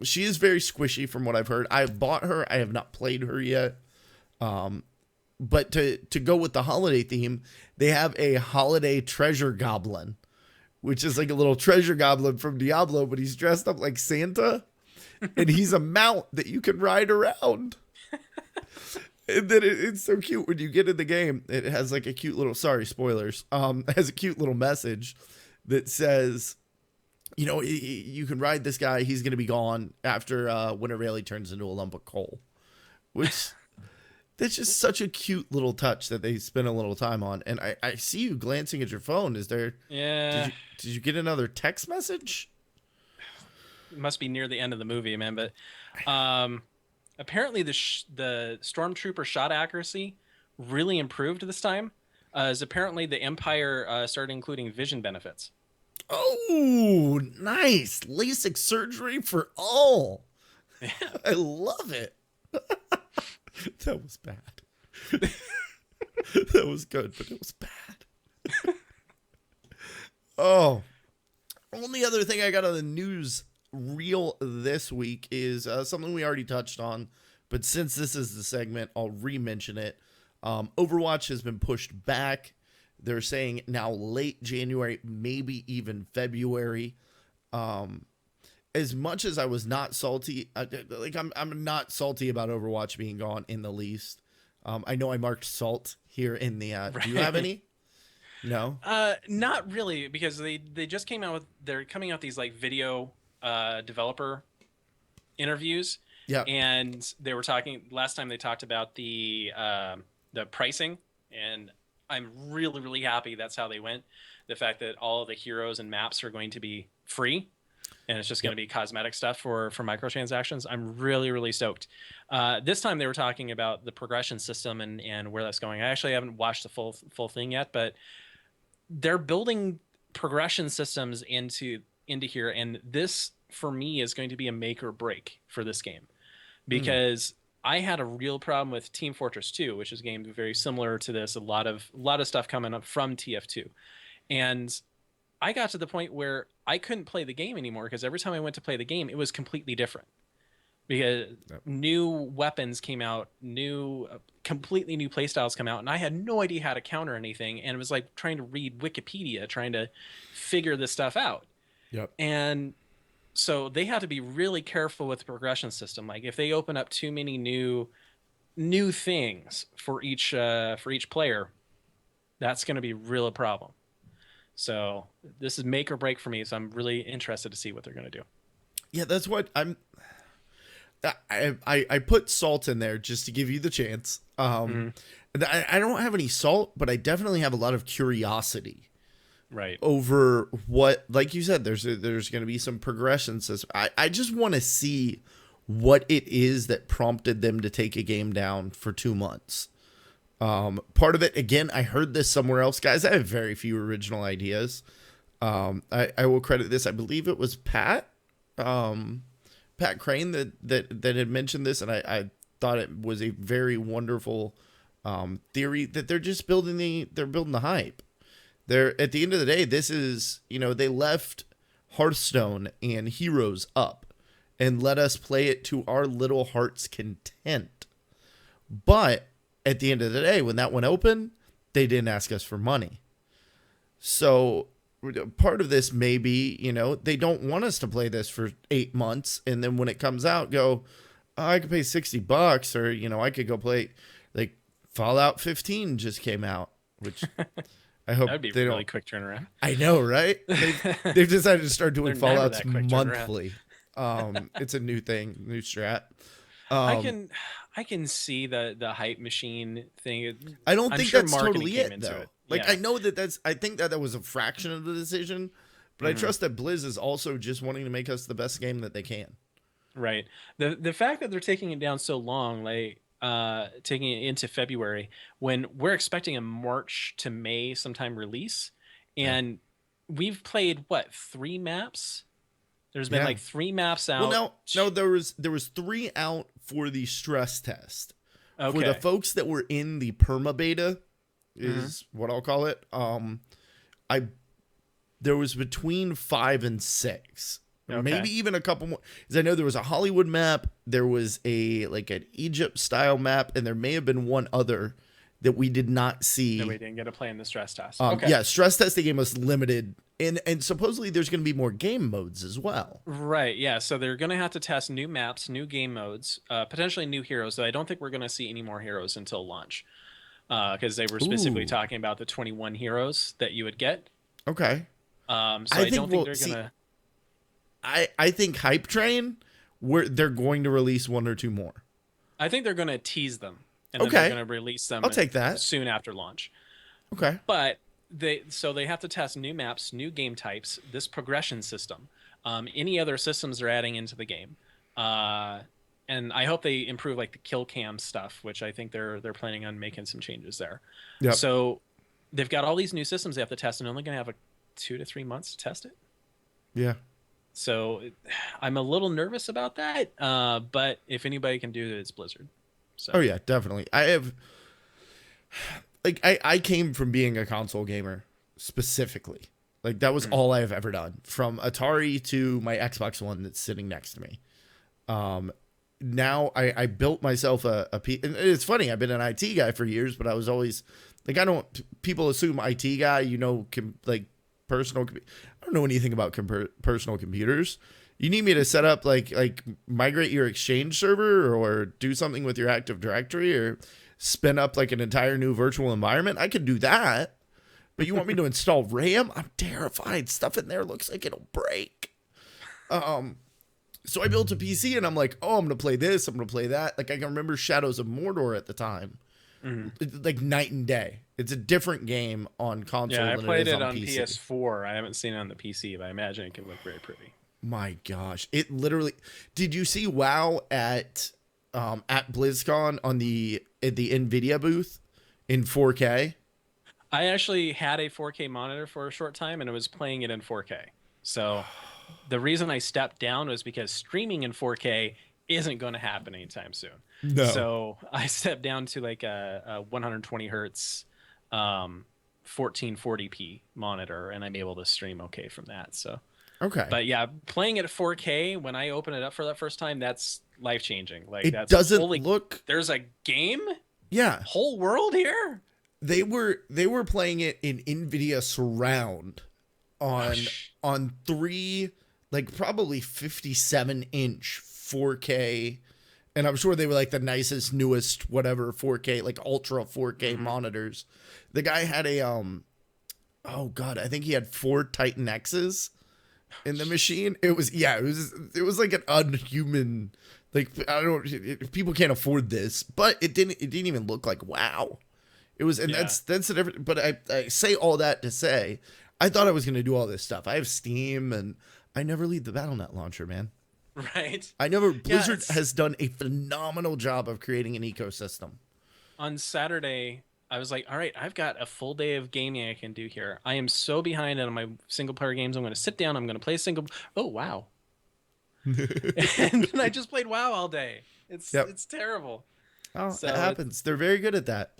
She is very squishy from what I've heard. I've bought her. I have not played her yet. But to go with the holiday theme, they have a holiday treasure goblin, which is like a little treasure goblin from Diablo, but he's dressed up like Santa, and he's a mount that you can ride around. And then it's so cute when you get in the game. It has like a cute little, sorry, spoilers. It has a cute little message that says, you know, you can ride this guy. He's going to be gone after Winter Valley turns into a lump of coal, which that's just such a cute little touch that they spend a little time on. And I see you glancing at your phone. Is there?
Yeah.
Did you get another text message?
It must be near the end of the movie, man. But apparently the stormtrooper shot accuracy really improved this time. As apparently the Empire started including vision benefits.
Oh, nice. LASIK surgery for all.
Yeah.
I love it. That was bad. That was good, but it was bad. Oh. Only other thing I got on the news reel this week is something we already touched on, but since this is the segment, I'll re-mention it. Overwatch has been pushed back. They're saying now late January, maybe even February. As much as I was not salty, I'm not salty about Overwatch being gone in the least. I know I marked salt here in the.
Right.
Do you have any? No.
Not really, because they just came out with, they're coming out these like video developer interviews.
Yeah.
And they were talking last time, they talked about the pricing, and I'm really, really happy that's how they went. The fact that all of the heroes and maps are going to be free, and it's just going to be cosmetic stuff for microtransactions. I'm really, really stoked. This time they were talking about the progression system and where that's going. I actually haven't watched the full thing yet, but they're building progression systems into here, and this for me is going to be a make or break for this game, because I had a real problem with Team Fortress 2, which is a game very similar to this. A lot of stuff coming up from TF2, and I got to the point where I couldn't play the game anymore, because every time I went to play the game, it was completely different, because new weapons came out, completely new playstyles come out, and I had no idea how to counter anything, and it was like trying to read Wikipedia, trying to figure this stuff out.
Yep.
And so they had to be really careful with the progression system. Like if they open up too many new things for each player, that's going to be real problem. So this is make or break for me. So I'm really interested to see what they're going to do.
Yeah, that's what I put salt in there just to give you the chance. I don't have any salt, but I definitely have a lot of curiosity.
Right.
Over what, like you said, there's going to be some progression system. I just want to see what it is that prompted them to take a game down for 2 months. Part of it, again, I heard this somewhere else, guys. I have very few original ideas. I will credit this. I believe it was Pat Crane that had mentioned this, and I thought it was a very wonderful theory that they're just building the hype. They're, at the end of the day, this is, they left Hearthstone and Heroes up and let us play it to our little heart's content. But at the end of the day, when that went open, they didn't ask us for money. So part of this may be, they don't want us to play this for 8 months. And then when it comes out, go, I could pay $60 or, I could go play, like Fallout 15 just came out, which... I hope
that'd be
they
really
don't.
quick turnaround.
I know, right? They've decided to start doing
They're never
Fallouts
that quick
monthly. It's a new thing, new strat.
I can see the hype machine thing.
I don't
I'm
think
sure
that's
marketing
totally
came
it,
into
though.
it.
Like,
Yeah.
I know that I think that was a fraction of the decision, But I trust that Blizz is also just wanting to make us the best game that they can.
Right. The fact that they're taking it down so long, like taking it into February, when we're expecting a March to May sometime release, and we've played what, 3 maps? There's been like 3 maps out.
Well, no, there was 3 out for the stress test.
Okay.
For the folks that were in the perma beta, is what I'll call it. There was between 5 and 6.
Okay.
Maybe even a couple more. Because I know there was a Hollywood map, there was like an Egypt style map, and there may have been one other that we did not see.
That we didn't get to play in the stress test.
Okay. Yeah, stress testing game was limited, and supposedly there's going to be more game modes as well.
Right. Yeah. So they're going to have to test new maps, new game modes, potentially new heroes. Though I don't think we're going to see any more heroes until launch, because they were specifically talking about the 21 heroes that you would get.
Okay.
So I don't think they're gonna.
I think Hype Train, they're going to release 1 or 2 more.
I think they're going to tease them, and then they're going to release them.
I'll take that
soon after launch.
Okay.
But they have to test new maps, new game types, this progression system, any other systems they're adding into the game, and I hope they improve like the kill cam stuff, which I think they're planning on making some changes there.
Yep.
So they've got all these new systems they have to test, and only going to have 2 to 3 months to test it.
Yeah.
So I'm a little nervous about that. But if anybody can do it, it's Blizzard. So.
Oh yeah, definitely. I came from being a console gamer specifically. Like that was all I've ever done, from Atari to my Xbox One that's sitting next to me. Now I built myself a and it's funny, I've been an IT guy for years, but I was always like, people assume IT guy, personal. I don't know anything about personal computers. You need me to set up like migrate your Exchange server or do something with your Active Directory or spin up like an entire new virtual environment. I could do that. But you want me to install RAM? I'm terrified. Stuff in there looks like it'll break. So I built a PC and I'm like, oh, I'm going to play this. I'm going to play that. Like I can remember Shadows of Mordor at the time. It's like night and day. It's a different game on console.
Yeah, I
than
played
it
on
PC.
PS4. I haven't seen it on the PC, but I imagine it can look very pretty.
My gosh, it literally. Did you see WoW at BlizzCon at the Nvidia booth in 4K?
I actually had a 4K monitor for a short time, and it was playing it in 4K. So the reason I stepped down was because streaming in 4K isn't going to happen anytime soon.
No.
So I stepped down to like a 120 hertz 1440p monitor, and I'm able to stream okay from that. So
okay.
But yeah, playing it at 4K when I open it up for that first time, that's life changing. Like
it
that's
doesn't look.
There's a game.
Yeah.
Whole world here.
They were playing it in Nvidia surround on 3 like probably 57-inch 4K. And I'm sure they were like the nicest, newest, whatever 4K, like ultra 4K monitors. The guy had a, oh God, I think he had 4 Titan X's in the machine. It was like an unhuman, like, I don't, people can't afford this, but it didn't even look like WoW. It was, and that's the difference. But I say all that to say, I thought I was going to do all this stuff. I have Steam and I never leave the BattleNet launcher, man.
Right.
Blizzard has done a phenomenal job of creating an ecosystem.
On Saturday, I was like, all right, I've got a full day of gaming I can do here. I am so behind on my single player games. I'm going to sit down. I'm going to play Oh, wow. And then I just played WoW all day. It's terrible.
Oh, so it happens. They're very good at that.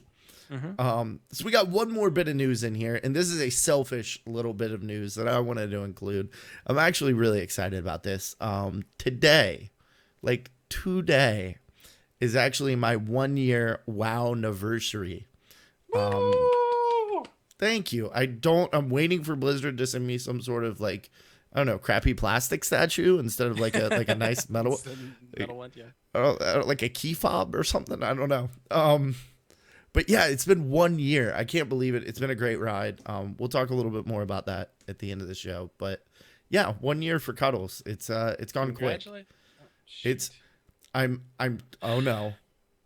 So we got one more bit of news in here, and this is a selfish little bit of news that I wanted to include. I'm actually really excited about this. Today is actually my 1-year WoW anniversary. Thank you. I'm waiting for Blizzard to send me some sort of like, I don't know, crappy plastic statue instead of like a nice metal
one, yeah.
Like a key fob or something. I don't know. But yeah, it's been 1 year. I can't believe it. It's been a great ride. We'll talk a little bit more about that at the end of the show. But yeah, 1 year for Cuddles. It's gone quick. Oh no.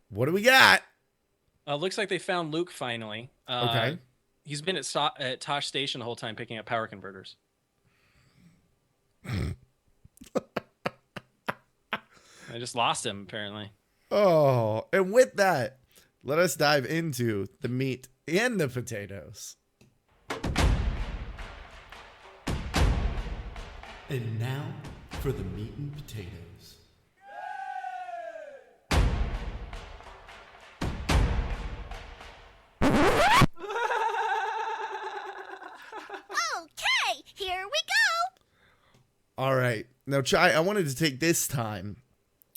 What do we got?
Looks like they found Luke finally.
Okay.
He's been at Tosh Station the whole time picking up power converters. I just lost him apparently.
Oh, and with that, let us dive into the meat and the potatoes. And now for the meat and potatoes.
Okay, here we go.
All right. Now, Chai, I wanted to take this time,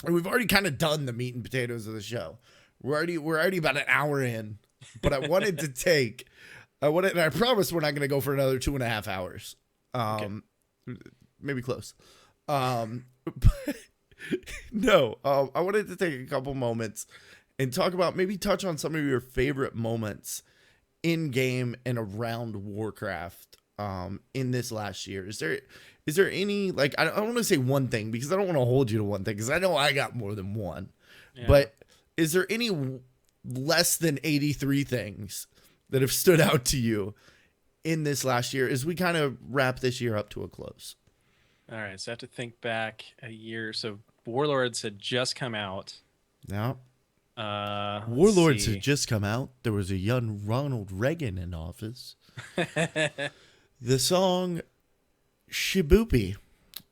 and we've already kind of done the meat and potatoes of the show. We're already about an hour in, but I wanted to take, and I promise we're not going to go for another 2.5 hours. Maybe close. But no, I wanted to take a couple moments and talk about, maybe touch on some of your favorite moments in game and around Warcraft in this last year. Is there any, like, I don't want to say one thing because I don't want to hold you to one thing because I know I got more than one. Yeah. But is there any less than 83 things that have stood out to you in this last year as we kind of wrap this year up to a close?
All right, so I have to think back a year. So Warlords had just come out.
Yeah. Warlords had just come out. There was a young Ronald Reagan in office. The song Shiboopy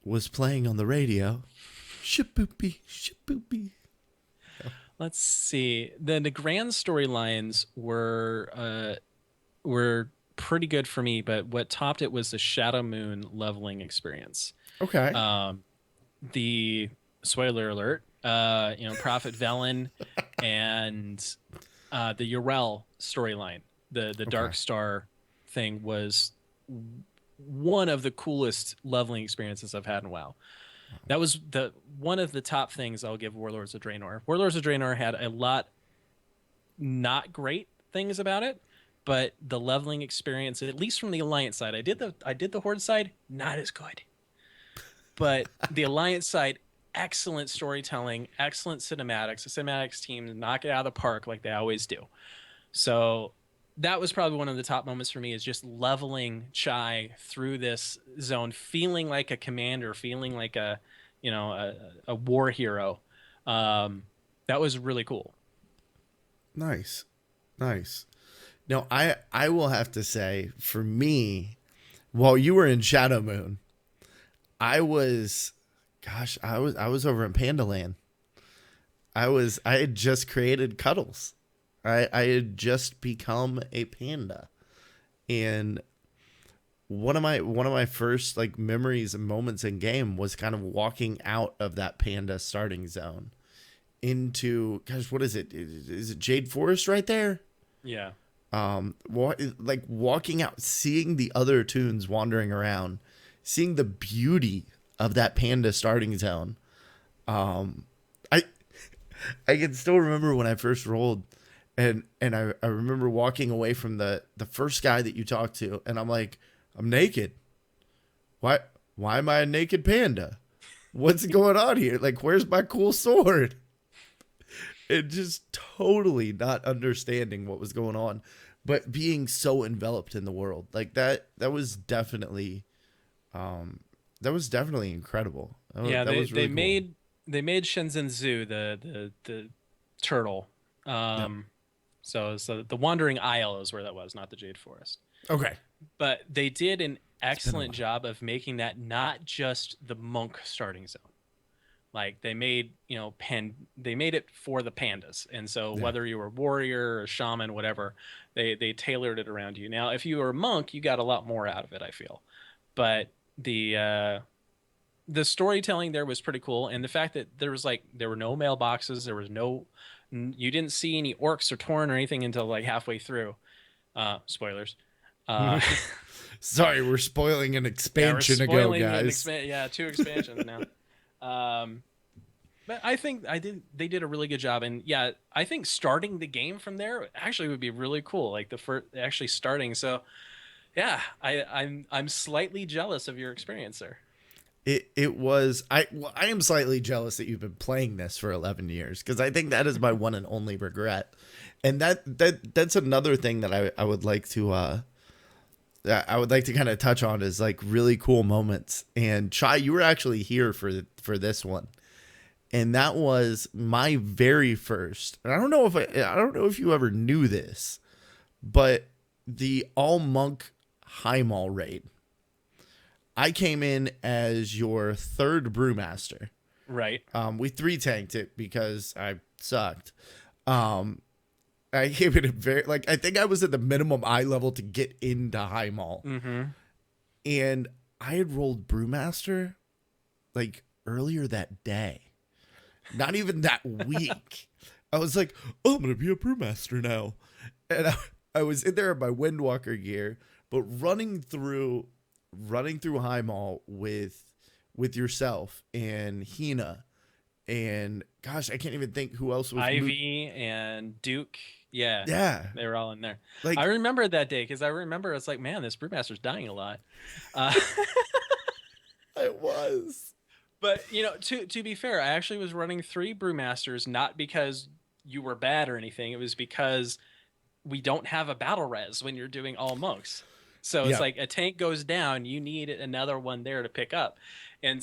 was playing on the radio. Shiboopy, Shiboopy.
Let's see. The grand storylines were pretty good for me, but what topped it was the Shadow Moon leveling experience.
Okay.
The spoiler alert, Prophet Velen and the Yrel storyline, the Dark Star thing was one of the coolest leveling experiences I've had in WoW. That was one of the top things I'll give Warlords of Draenor. Warlords of Draenor had a lot not great things about it, but the leveling experience, at least from the Alliance side, I did the Horde side, not as good. But the Alliance side, excellent storytelling, excellent cinematics. The cinematics team knock it out of the park like they always do. So that was probably one of the top moments for me, is just leveling Chai through this zone, feeling like a commander, feeling like a war hero. That was really cool.
Nice. Now, I will have to say, for me, while you were in Shadow Moon, I was over in Pandaland. I had just created Cuddles. I had just become a panda, and one of my first like memories and moments in game was kind of walking out of that panda starting zone into, gosh, what is it? Is it Jade Forest right there?
Yeah.
Walking out, seeing the other toons wandering around, seeing the beauty of that panda starting zone. I can still remember when I first rolled, and I remember walking away from the first guy that you talked to, and I'm like, I'm naked. Why am I a naked panda? What's going on here? Like, where's my cool sword? And just totally not understanding what was going on, but being so enveloped in the world. Like that was definitely incredible.
Yeah,
that was really cool.
They made Shenzhen Zoo the turtle. So the Wandering Isle is where that was, not the Jade Forest.
Okay.
But they did an excellent job of making that not just the monk starting zone. Like they made, they made it for the pandas. And so whether you were a warrior or a shaman, whatever, they tailored it around you. Now, if you were a monk, you got a lot more out of it, I feel. But the storytelling there was pretty cool. And the fact that there were no mailboxes, you didn't see any orcs or Tauren or anything until like halfway through. Spoilers.
Sorry, we're spoiling an expansion ago, guys.
2 expansions now. But I think they did a really good job, and I think starting the game from there actually would be really cool. Like the first actually starting. So I'm slightly jealous of your experience there.
It was I am slightly jealous that you've been playing this for 11 years, because I think that is my one and only regret. And that's another thing that I would like to kind of touch on, is like really cool moments. And Chai, you were actually here for this one. And that was my very first. And I don't know if you ever knew this, but the all monk high mall raid. I came in as your third brewmaster.
Right.
We 3-tanked it because I sucked. I came in I think I was at the minimum eye level to get into high mall.
Mm-hmm.
And I had rolled brewmaster like earlier that day. Not even that week. I was like, oh, I'm going to be a brewmaster now. And I was in there in my Windwalker gear, but running through high mall with yourself and Hina and gosh, I can't even think who else was
Ivy and Duke. Yeah.
Yeah.
They were all in there.
Like,
I remember that day because I remember it's like, man, this brewmaster's dying a lot.
it was.
But, to be fair, I actually was running 3 brewmasters, not because you were bad or anything. It was because we don't have a battle res when you're doing all monks. So it's like a tank goes down, you need another one there to pick up. And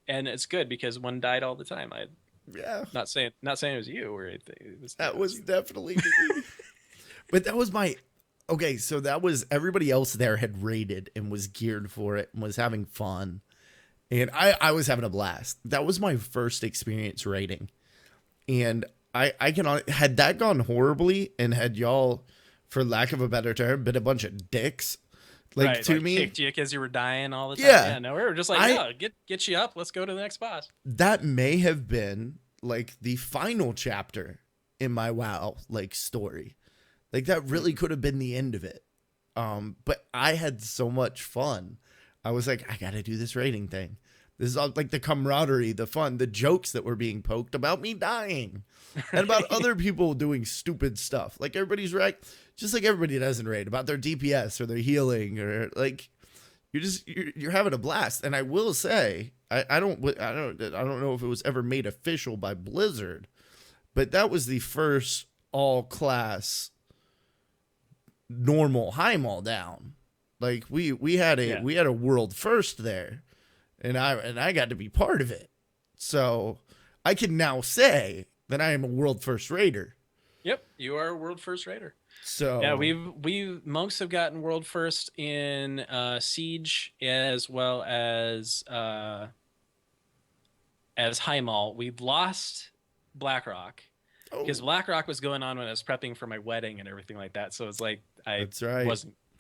it's good because one died all the time. Not saying it was you or anything.
That was definitely me. But that was so that was everybody else there had raided and was geared for it and was having fun. And I was having a blast. That was my first experience raiding. And had that gone horribly and had y'all, for lack of a better term, been a bunch of dicks, to me.
Kicked you because you were dying all the time.
Yeah.
No, we were just like, get you up. Let's go to the next boss.
That may have been like the final chapter in my WoW story. Like that really could have been the end of it. But I had so much fun. I was like, I got to do this raiding thing. This is all like the camaraderie, the fun, the jokes that were being poked about me dying and about other people doing stupid stuff. Like everybody's right. Just like everybody does in raid about their DPS or their healing or like you're having a blast. And I will say, I don't know if it was ever made official by Blizzard, but that was the first all class normal high mall down. Like we had a world first there, and I got to be part of it. So I can now say that I am a world first raider.
Yep, you are a world first raider.
So
yeah, we monks have gotten world first in Siege as well as high mall. We've lost Blackrock because Blackrock was going on when I was prepping for my wedding and everything like that. So it's like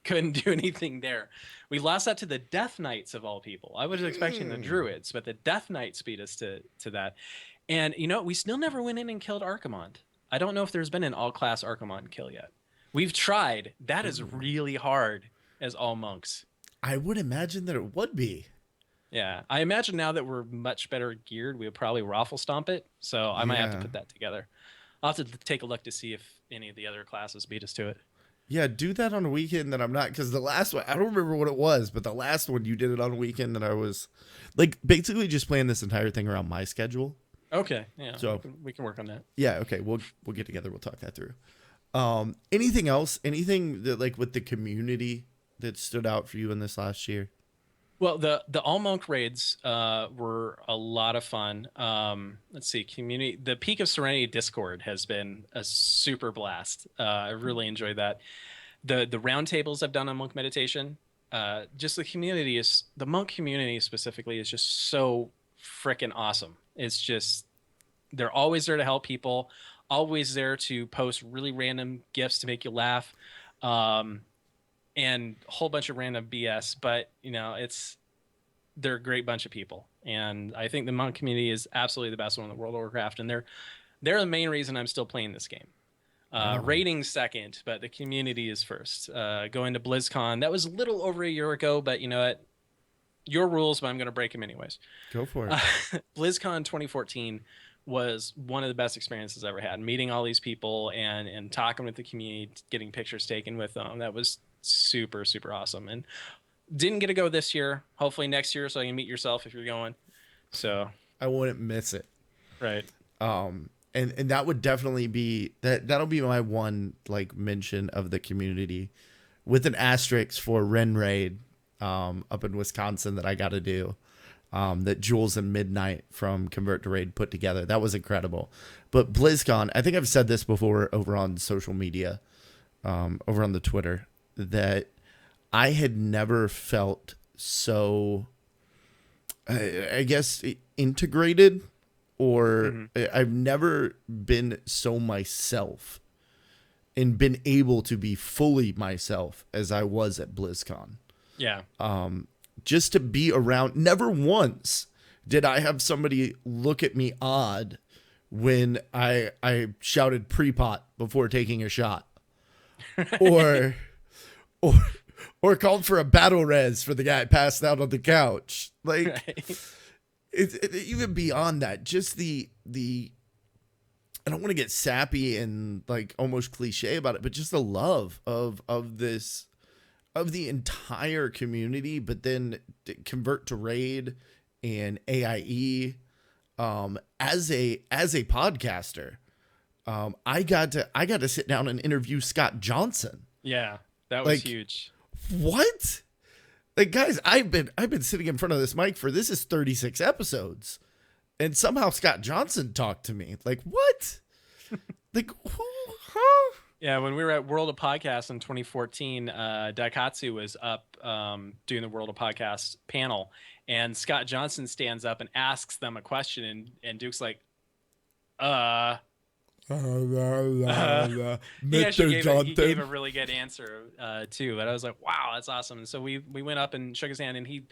couldn't do anything there. We lost that to the Death Knights of all people. I was expecting the Druids, but the Death Knights beat us to that. And we still never went in and killed Archimond. I don't know if there's been an all-class Archimond kill yet. We've tried. That is really hard as all monks.
I would imagine that it would be.
Yeah, I imagine now that we're much better geared, we would probably raffle stomp it. So I might have to put that together. I'll have to take a look to see if any of the other classes beat us to it.
Yeah, do that on a weekend that I'm not, because the last one, I don't remember what it was, but the last one you did it on a weekend that I was like basically just playing this entire thing around my schedule.
Okay, yeah,
so
we can work on that.
Yeah, okay, we'll get together, we'll talk that through. Anything else? Anything that like with the community that stood out for you in this last year?
Well, the all monk raids were a lot of fun. Let's see, the Peak of Serenity Discord has been a super blast. I really enjoyed that. The roundtables I've done on monk meditation, just the monk community specifically is just so freaking awesome. It's just they're always there to help people, always there to post really random gifts to make you laugh. And a whole bunch of random BS, but they're a great bunch of people, and I think the monk community is absolutely the best one in the World of Warcraft, and they're the main reason I'm still playing this game. Rating second, but the community is first. Going to BlizzCon, that was a little over a year ago, but you know what? Your rules, but I'm going to break them anyways.
Go for it.
BlizzCon 2014 was one of the best experiences I ever had. Meeting all these people and talking with the community, getting pictures taken with them. That was super, super awesome. And didn't get to go this year. Hopefully next year so I can meet yourself if you're going. So
I wouldn't miss it.
Right.
And that would definitely be that'll be my one like mention of the community with an asterisk for Ren Raid up in Wisconsin that I got to do. that Jules and Midnight from Convert to Raid put together. That was incredible. But BlizzCon, I think I've said this before over on social media, over on the Twitter, that I had never felt so, I guess, integrated, or I've never been so myself and been able to be fully myself as I was at BlizzCon.
Yeah.
Just to be around. Never once did I have somebody look at me odd when I shouted pre-pot before taking a shot, or called for a battle res for the guy passed out on the couch. Like,
Right.
it even beyond that, just the I don't want to get sappy and like almost cliche about it, but just the love of the entire community, but then Convert to Raid and AIE. As a podcaster, I got to sit down and interview Scott Johnson.
Yeah, that was
Like,
huge.
What? Like, guys, I've been sitting in front of this mic for, this is 36 episodes, and somehow Scott Johnson talked to me. Like, what? Like, who? Huh?
Yeah, when we were at World of Podcasts in 2014, Daikatsu was up doing the World of Podcasts panel, and Scott Johnson stands up and asks them a question, and Duke's like, he actually gave a really good answer too. But I was like, wow, that's awesome. And so we went up and shook his hand, and he,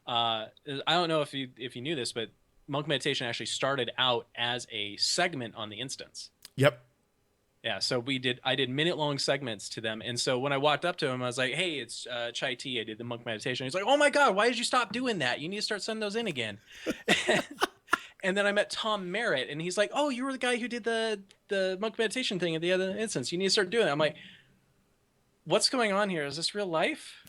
I don't know if you knew this, but Monk Meditation actually started out as a segment on the Instance.
Yep.
Yeah, so I did minute-long segments to them. And so when I walked up to him, I was like, hey, it's ChaiThi. I did the Monk Meditation. He's like, oh my God, why did you stop doing that? You need to start sending those in again. And then I met Tom Merritt, and he's like, oh, you were the guy who did the Monk Meditation thing at the other instance. You need to start doing it. I'm like, what's going on here? Is this real life?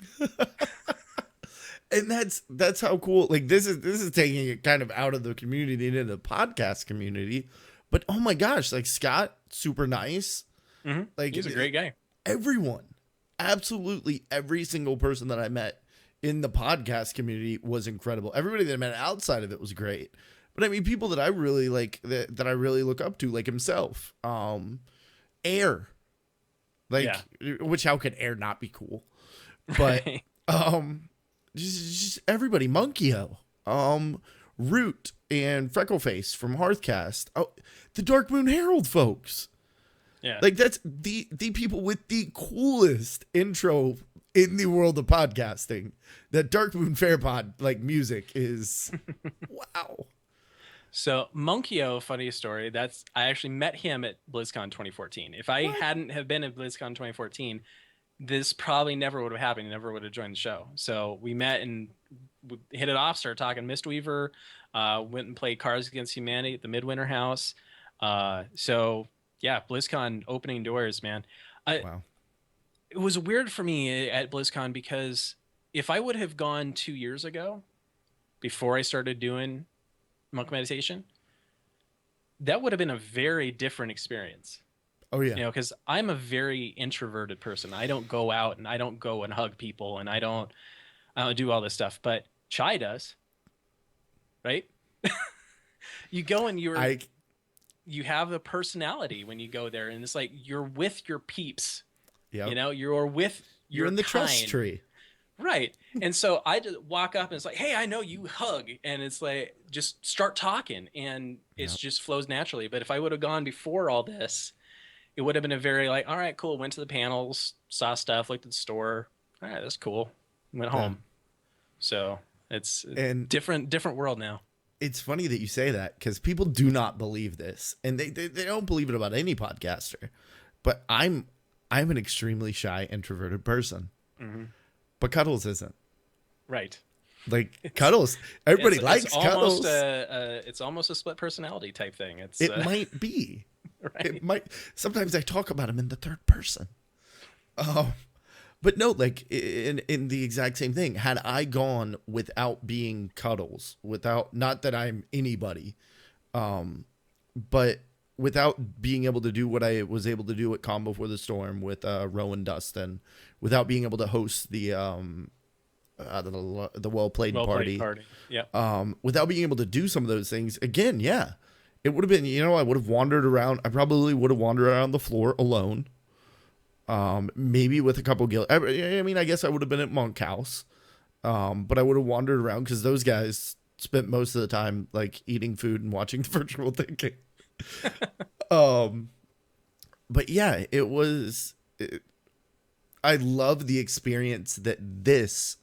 And that's how cool. Like, this is taking it kind of out of the community into the podcast community. But oh my gosh, like, Scott, super nice.
Mm-hmm.
Like,
He's a great guy.
Everyone, absolutely every single person that I met in the podcast community was incredible. Everybody that I met outside of it was great. But I mean, people that I really like, that I really look up to, like himself, Air, like, which, how could Air not be cool? But just everybody, Monkeyo, Root, and Freckleface from Hearthcast, the Dark Moon Herald folks.
Yeah,
like, that's the people with the coolest intro in the world of podcasting. That Dark Moon Fairpod, like, music is wow.
So Monkeyo, funny story. I actually met him at BlizzCon 2014. If I hadn't have been at BlizzCon 2014, this probably never would have happened. He never would have joined the show. So we met and we hit it off, started talking Mistweaver, went and played Cards Against Humanity at the Midwinter House. So yeah, BlizzCon opening doors, man.
Wow.
It was weird for me at BlizzCon because if I would have gone 2 years ago, before I started doing Monk Meditation, that would have been a very different experience.
Oh yeah.
You know, because I'm a very introverted person. I don't go out and I don't go and hug people, and I don't do all this stuff. But Chai does, right? You go and you have a personality when you go there, and it's like you're with your peeps.
Yep.
You know, you're with
you're in the trust tree.
Right. And so I just walk up and it's like, hey, I know you hug. And it's like, just start talking. And it just flows naturally. But if I would have gone before all this, it would have been a very like, all right, cool. Went to the panels, saw stuff, looked at the store. All right, that's cool. Went home. So it's a different world now.
It's funny that you say that, because people do not believe this. And they don't believe it about any podcaster. But I'm an extremely shy, introverted person. Mm-hmm. But Cuddles isn't.
Right.
Like, Cuddles, everybody likes Cuddles.
It's almost a split personality type thing.
It might be.
Right.
It might. Sometimes I talk about him in the third person. But no, like, in the exact same thing. Had I gone without being Cuddles, not that I'm anybody, but without being able to do what I was able to do at Calm Before the Storm with Rowan Dustin, without being able to host the the well played
Well-played
party.
Yeah.
Without being able to do some of those things again, yeah, it would have been, I would have wandered around. I probably would have wandered around the floor alone. Maybe with a couple I mean, I guess I would have been at Monk House. But I would have wandered around because those guys spent most of the time like eating food and watching the virtual thinking. But yeah, I love the experience that this,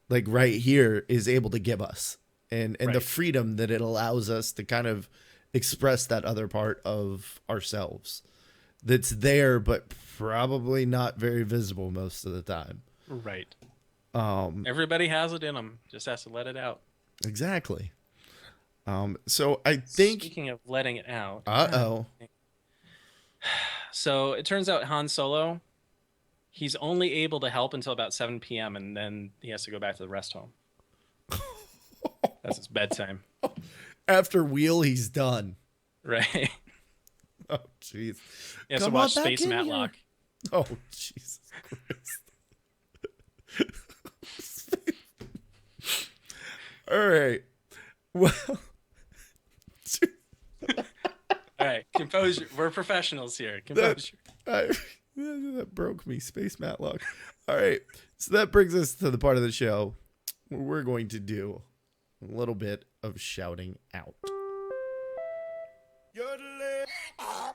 like right here, is able to give us, and the
Right.
freedom that it allows us to kind of express that other part of ourselves that's there, but probably not very visible most of the time.
Right. Everybody has it in them. Just has to let it out.
Exactly. So I think,
Speaking of letting it out.
uh-oh,
So it turns out Han Solo, he's only able to help until about 7 p.m. and then he has to go back to the rest home. That's his bedtime.
after Wheel, he's done.
Right.
Oh, jeez.
He has to
Come
watch
on back
Space
in
Matlock.
here. Oh, Jesus Christ. All right. Well,
All right, composure. We're professionals here. Composure.
that broke me, Space Matlock. All right. So that brings us to the part of the show where we're going to do a little bit of shouting out.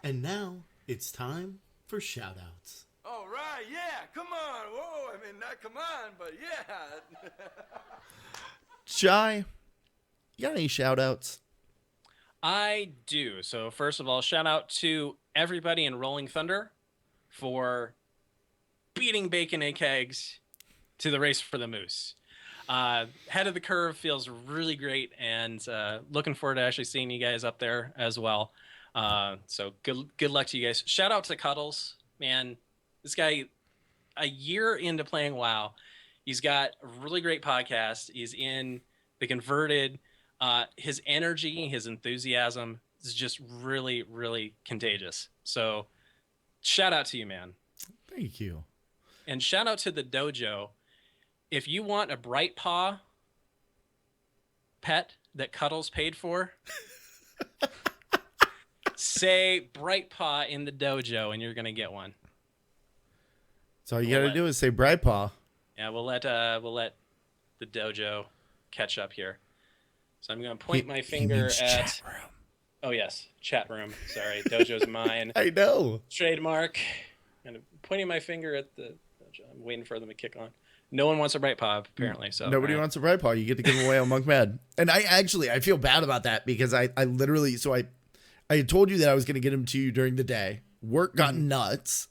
And now it's time for shout outs.
All right, yeah, come on. Whoa, I mean, not come on, but yeah.
Chai, you got any shout outs?
I do. So first of all, shout out to everybody in Rolling Thunder for beating Bacon and Kegs to the race for the Moose. Head of the curve feels really great, and looking forward to actually seeing you guys up there as well. So good luck to you guys. Shout out to Cuddles, man. This guy, a year into playing WoW, he's got a really great podcast. He's in The Converted. His energy, his enthusiasm is just really, really contagious. So shout out to you, man.
Thank you.
And shout out to the dojo. If you want a Bright Paw pet that Cuddles paid for, say Bright Paw in the dojo and you're going to get one.
So all you got to do is say Bright Paw.
Yeah, we'll let the dojo catch up here. So I'm going to point my finger at
chat room.
Oh yes, chat room. Sorry, dojo's mine.
I know.
Trademark. And pointing my finger at the dojo. I'm waiting for them to kick on. No one wants a Bright Paw apparently. So
Nobody
all right.
wants a Bright Paw. You get to give them away on Monk Mad. And I feel bad about that because I literally, so I had told you that I was going to get him to you during the day. Work got nuts.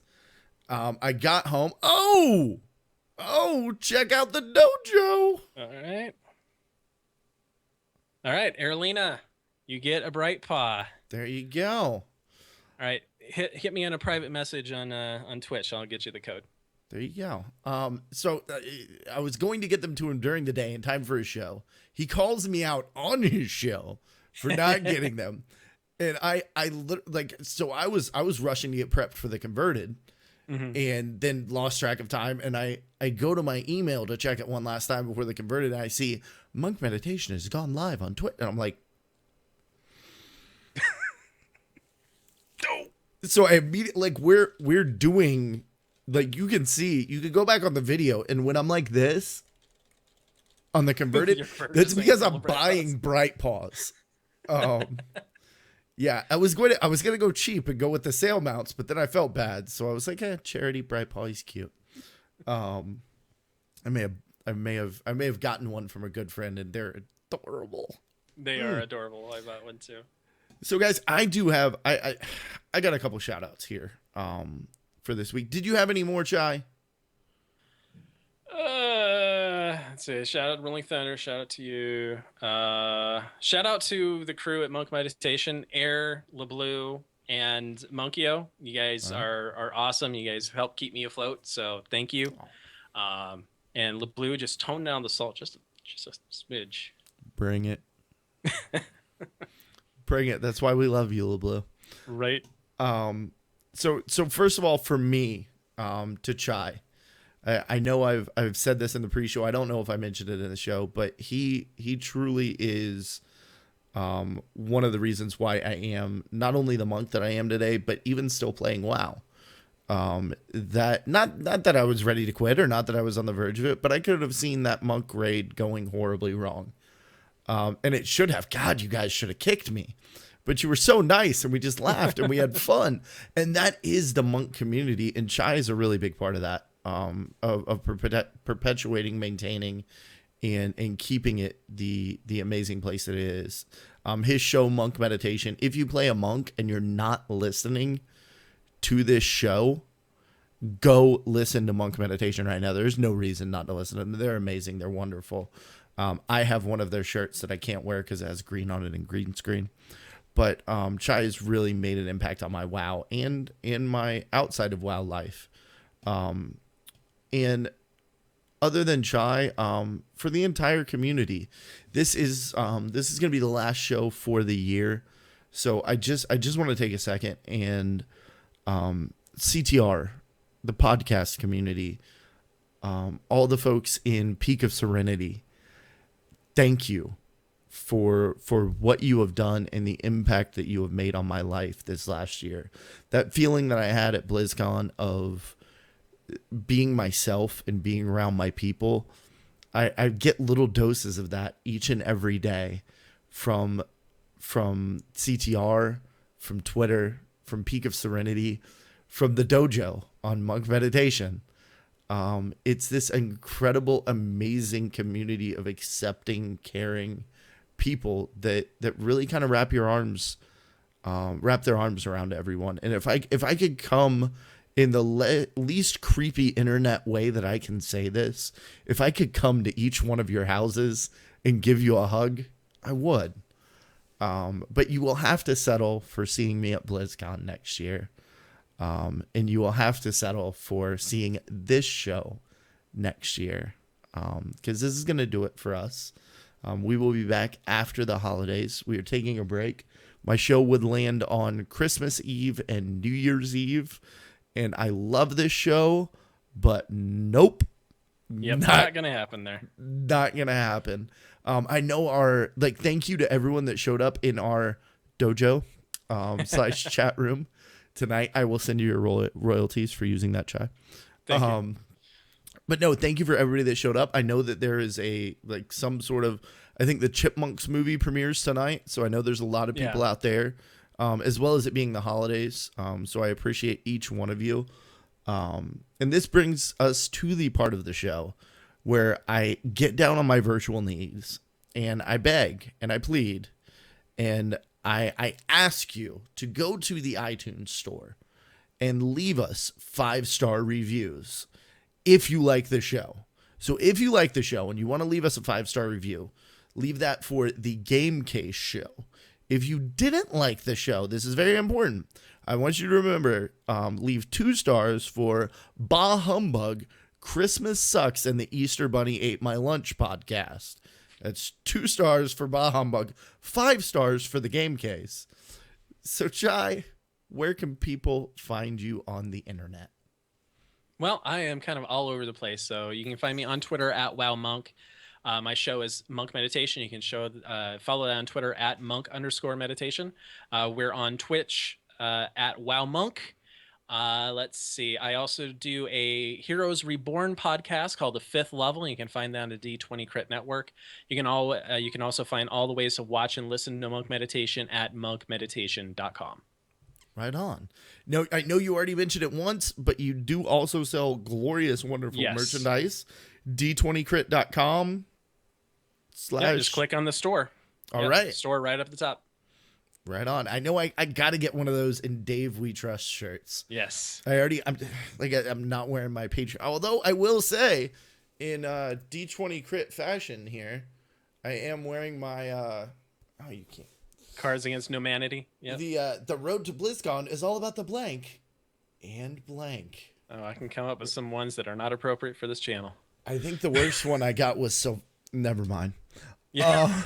I got home. Oh, check out the dojo.
All right, Erlina, you get a Bright Paw.
There you go.
All right, hit me on a private message on Twitch. I'll get you the code.
There you go. So I was going to get them to him during the day in time for his show. He calls me out on his show for not getting them. And I was rushing to get prepped for the Converted, and then lost track of time. And I go to my email to check it one last time before the Converted, and I see Monk Meditation has gone live on Twitter. And I'm like, no. So I immediately, like, we're doing, like, you can go back on the video, and when I'm like this on the Converted,
You're
that's
purchasing
because
all
I'm
the Bright
buying Bright Paws. Yeah, I was gonna go cheap and go with the sale mounts, but then I felt bad, so I was like, charity Bright Paw, he's cute. I may have gotten one from a good friend, and they're adorable.
They are adorable. I bought one too.
So guys, I do have I got a couple shout outs here for this week. Did you have any more, Chai?
Let's see. Shout out to Rolling Thunder. Shout out to you. Shout out to the crew at Monk Meditation, Air, LeBlue, and Monkio. You guys are awesome. You guys help keep me afloat. So thank you. And LeBlue, just tone down the salt just a smidge.
Bring it. Bring it. That's why we love you, LeBlue.
Right.
So first of all, for me, to Chai, I know I've said this in the pre-show. I don't know if I mentioned it in the show, but he truly is one of the reasons why I am not only the monk that I am today, but even still playing WoW. That not that I was ready to quit or not that I was on the verge of it, but I could have seen that monk raid going horribly wrong. And it should have. God, you guys should have kicked me. But you were so nice, and we just laughed, and we had fun. And that is the monk community, and Chai is a really big part of that, of perpetuating, maintaining, and keeping it the amazing place that it is. His show, Monk Meditation, if you play a monk and you're not listening to this show, go listen to Monk Meditation right now. There's no reason not to listen to them. They're amazing. They're wonderful. I have one of their shirts that I can't wear because it has green on it and green screen. But Chai has really made an impact on my WoW and in my outside of WoW life. And other than Chai, for the entire community, this is going to be the last show for the year. So I just want to take a second and CTR, the podcast community, all the folks in Peak of Serenity, thank you for what you have done and the impact that you have made on my life this last year. That feeling that I had at BlizzCon of being myself and being around my people, I get little doses of that each and every day from CTR, from Twitter, from Peak of Serenity, from the dojo on Monk Meditation. It's this incredible, amazing community of accepting, caring people that really kind of wrap their arms around everyone. And if I could come in the least creepy internet way that I can say this, if I could come to each one of your houses and give you a hug, I would. But you will have to settle for seeing me at BlizzCon next year. And you will have to settle for seeing this show next year. Because this is going to do it for us. We will be back after the holidays. We are taking a break. My show would land on Christmas Eve and New Year's Eve. And I love this show, but nope.
Yep, not going to happen there.
Not going to happen. I know thank you to everyone that showed up in our dojo / chat room tonight. I will send you your royalties for using that Chai.
Thank you.
But no, thank you for everybody that showed up. I know that there is some sort of, I think the Chipmunks movie premieres tonight. So I know there's a lot of people out there, as well as it being the holidays. So I appreciate each one of you. And this brings us to the part of the show where I get down on my virtual knees and I beg and I plead and I ask you to go to the iTunes store and leave us 5-star reviews if you like the show. So if you like the show and you want to leave us a 5-star review, leave that for the Game Case show. If you didn't like the show, this is very important. I want you to remember, leave 2 stars for Bah Humbug, Christmas Sucks, and the Easter Bunny Ate My Lunch podcast. That's 2 stars for Bah Humbug, 5 stars for the Game Case. So, Chai, where can people find you on the internet?
Well, I am kind of all over the place. So you can find me on Twitter at WowMonk. My show is Monk Meditation. You can follow that on Twitter at monk_meditation. We're on Twitch at WowMonk. Let's see. I also do a Heroes Reborn podcast called The Fifth Level. You can find that on the D20 Crit Network. You can also find all the ways to watch and listen to Monk Meditation at monkmeditation.com.
Right on. No, I know you already mentioned it once, but you do also sell glorious, wonderful merchandise. D20crit.com/
just click on the store.
All right.
Store right up the top.
Right on. I know I got to get one of those in Dave We Trust shirts.
Yes.
I'm not wearing my Patreon. Although I will say in D20 Crit fashion here, I am wearing my you can't.
Cards Against Humanity. Yeah.
The road to BlizzCon is all about the blank and blank.
Oh, I can come up with some ones that are not appropriate for this channel.
I think the worst one I got was never mind.
Yeah.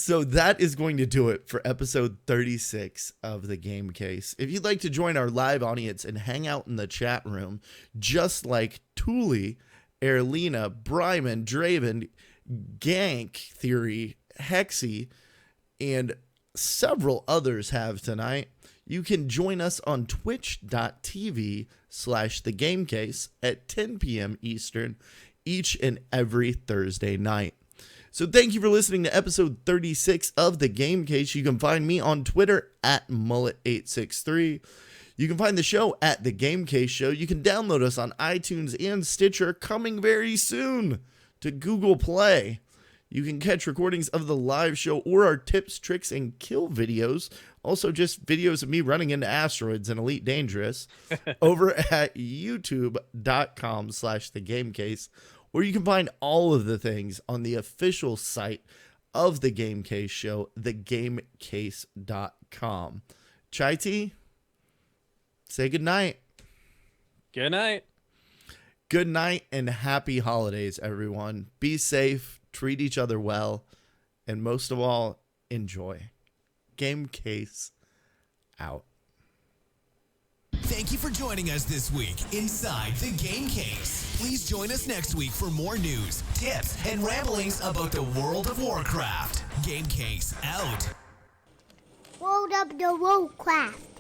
So that is going to do it for episode 36 of the Game Case. If you'd like to join our live audience and hang out in the chat room, just like Thule, Erlina, Bryman, Draven, Gank Theory, Hexy, and several others have tonight, you can join us on twitch.tv/thegamecase at 10 p.m. Eastern each and every Thursday night. So thank you for listening to episode 36 of The Game Case. You can find me on Twitter at Mullet863. You can find the show at The Game Case Show. You can download us on iTunes and Stitcher, coming very soon to Google Play. You can catch recordings of the live show or our tips, tricks, and kill videos. Also just videos of me running into asteroids in Elite Dangerous over at youtube.com/thegamecase. Or you can find all of the things on the official site of The Game Case Show, thegamecase.com. ChaiThi, say goodnight.
Good night.
Good night and happy holidays, everyone. Be safe, treat each other well, and most of all, enjoy. Game Case out.
Thank you for joining us this week inside the Game Case. Please join us next week for more news, tips, and ramblings about the World of Warcraft. Game Case out.
World of the Warcraft.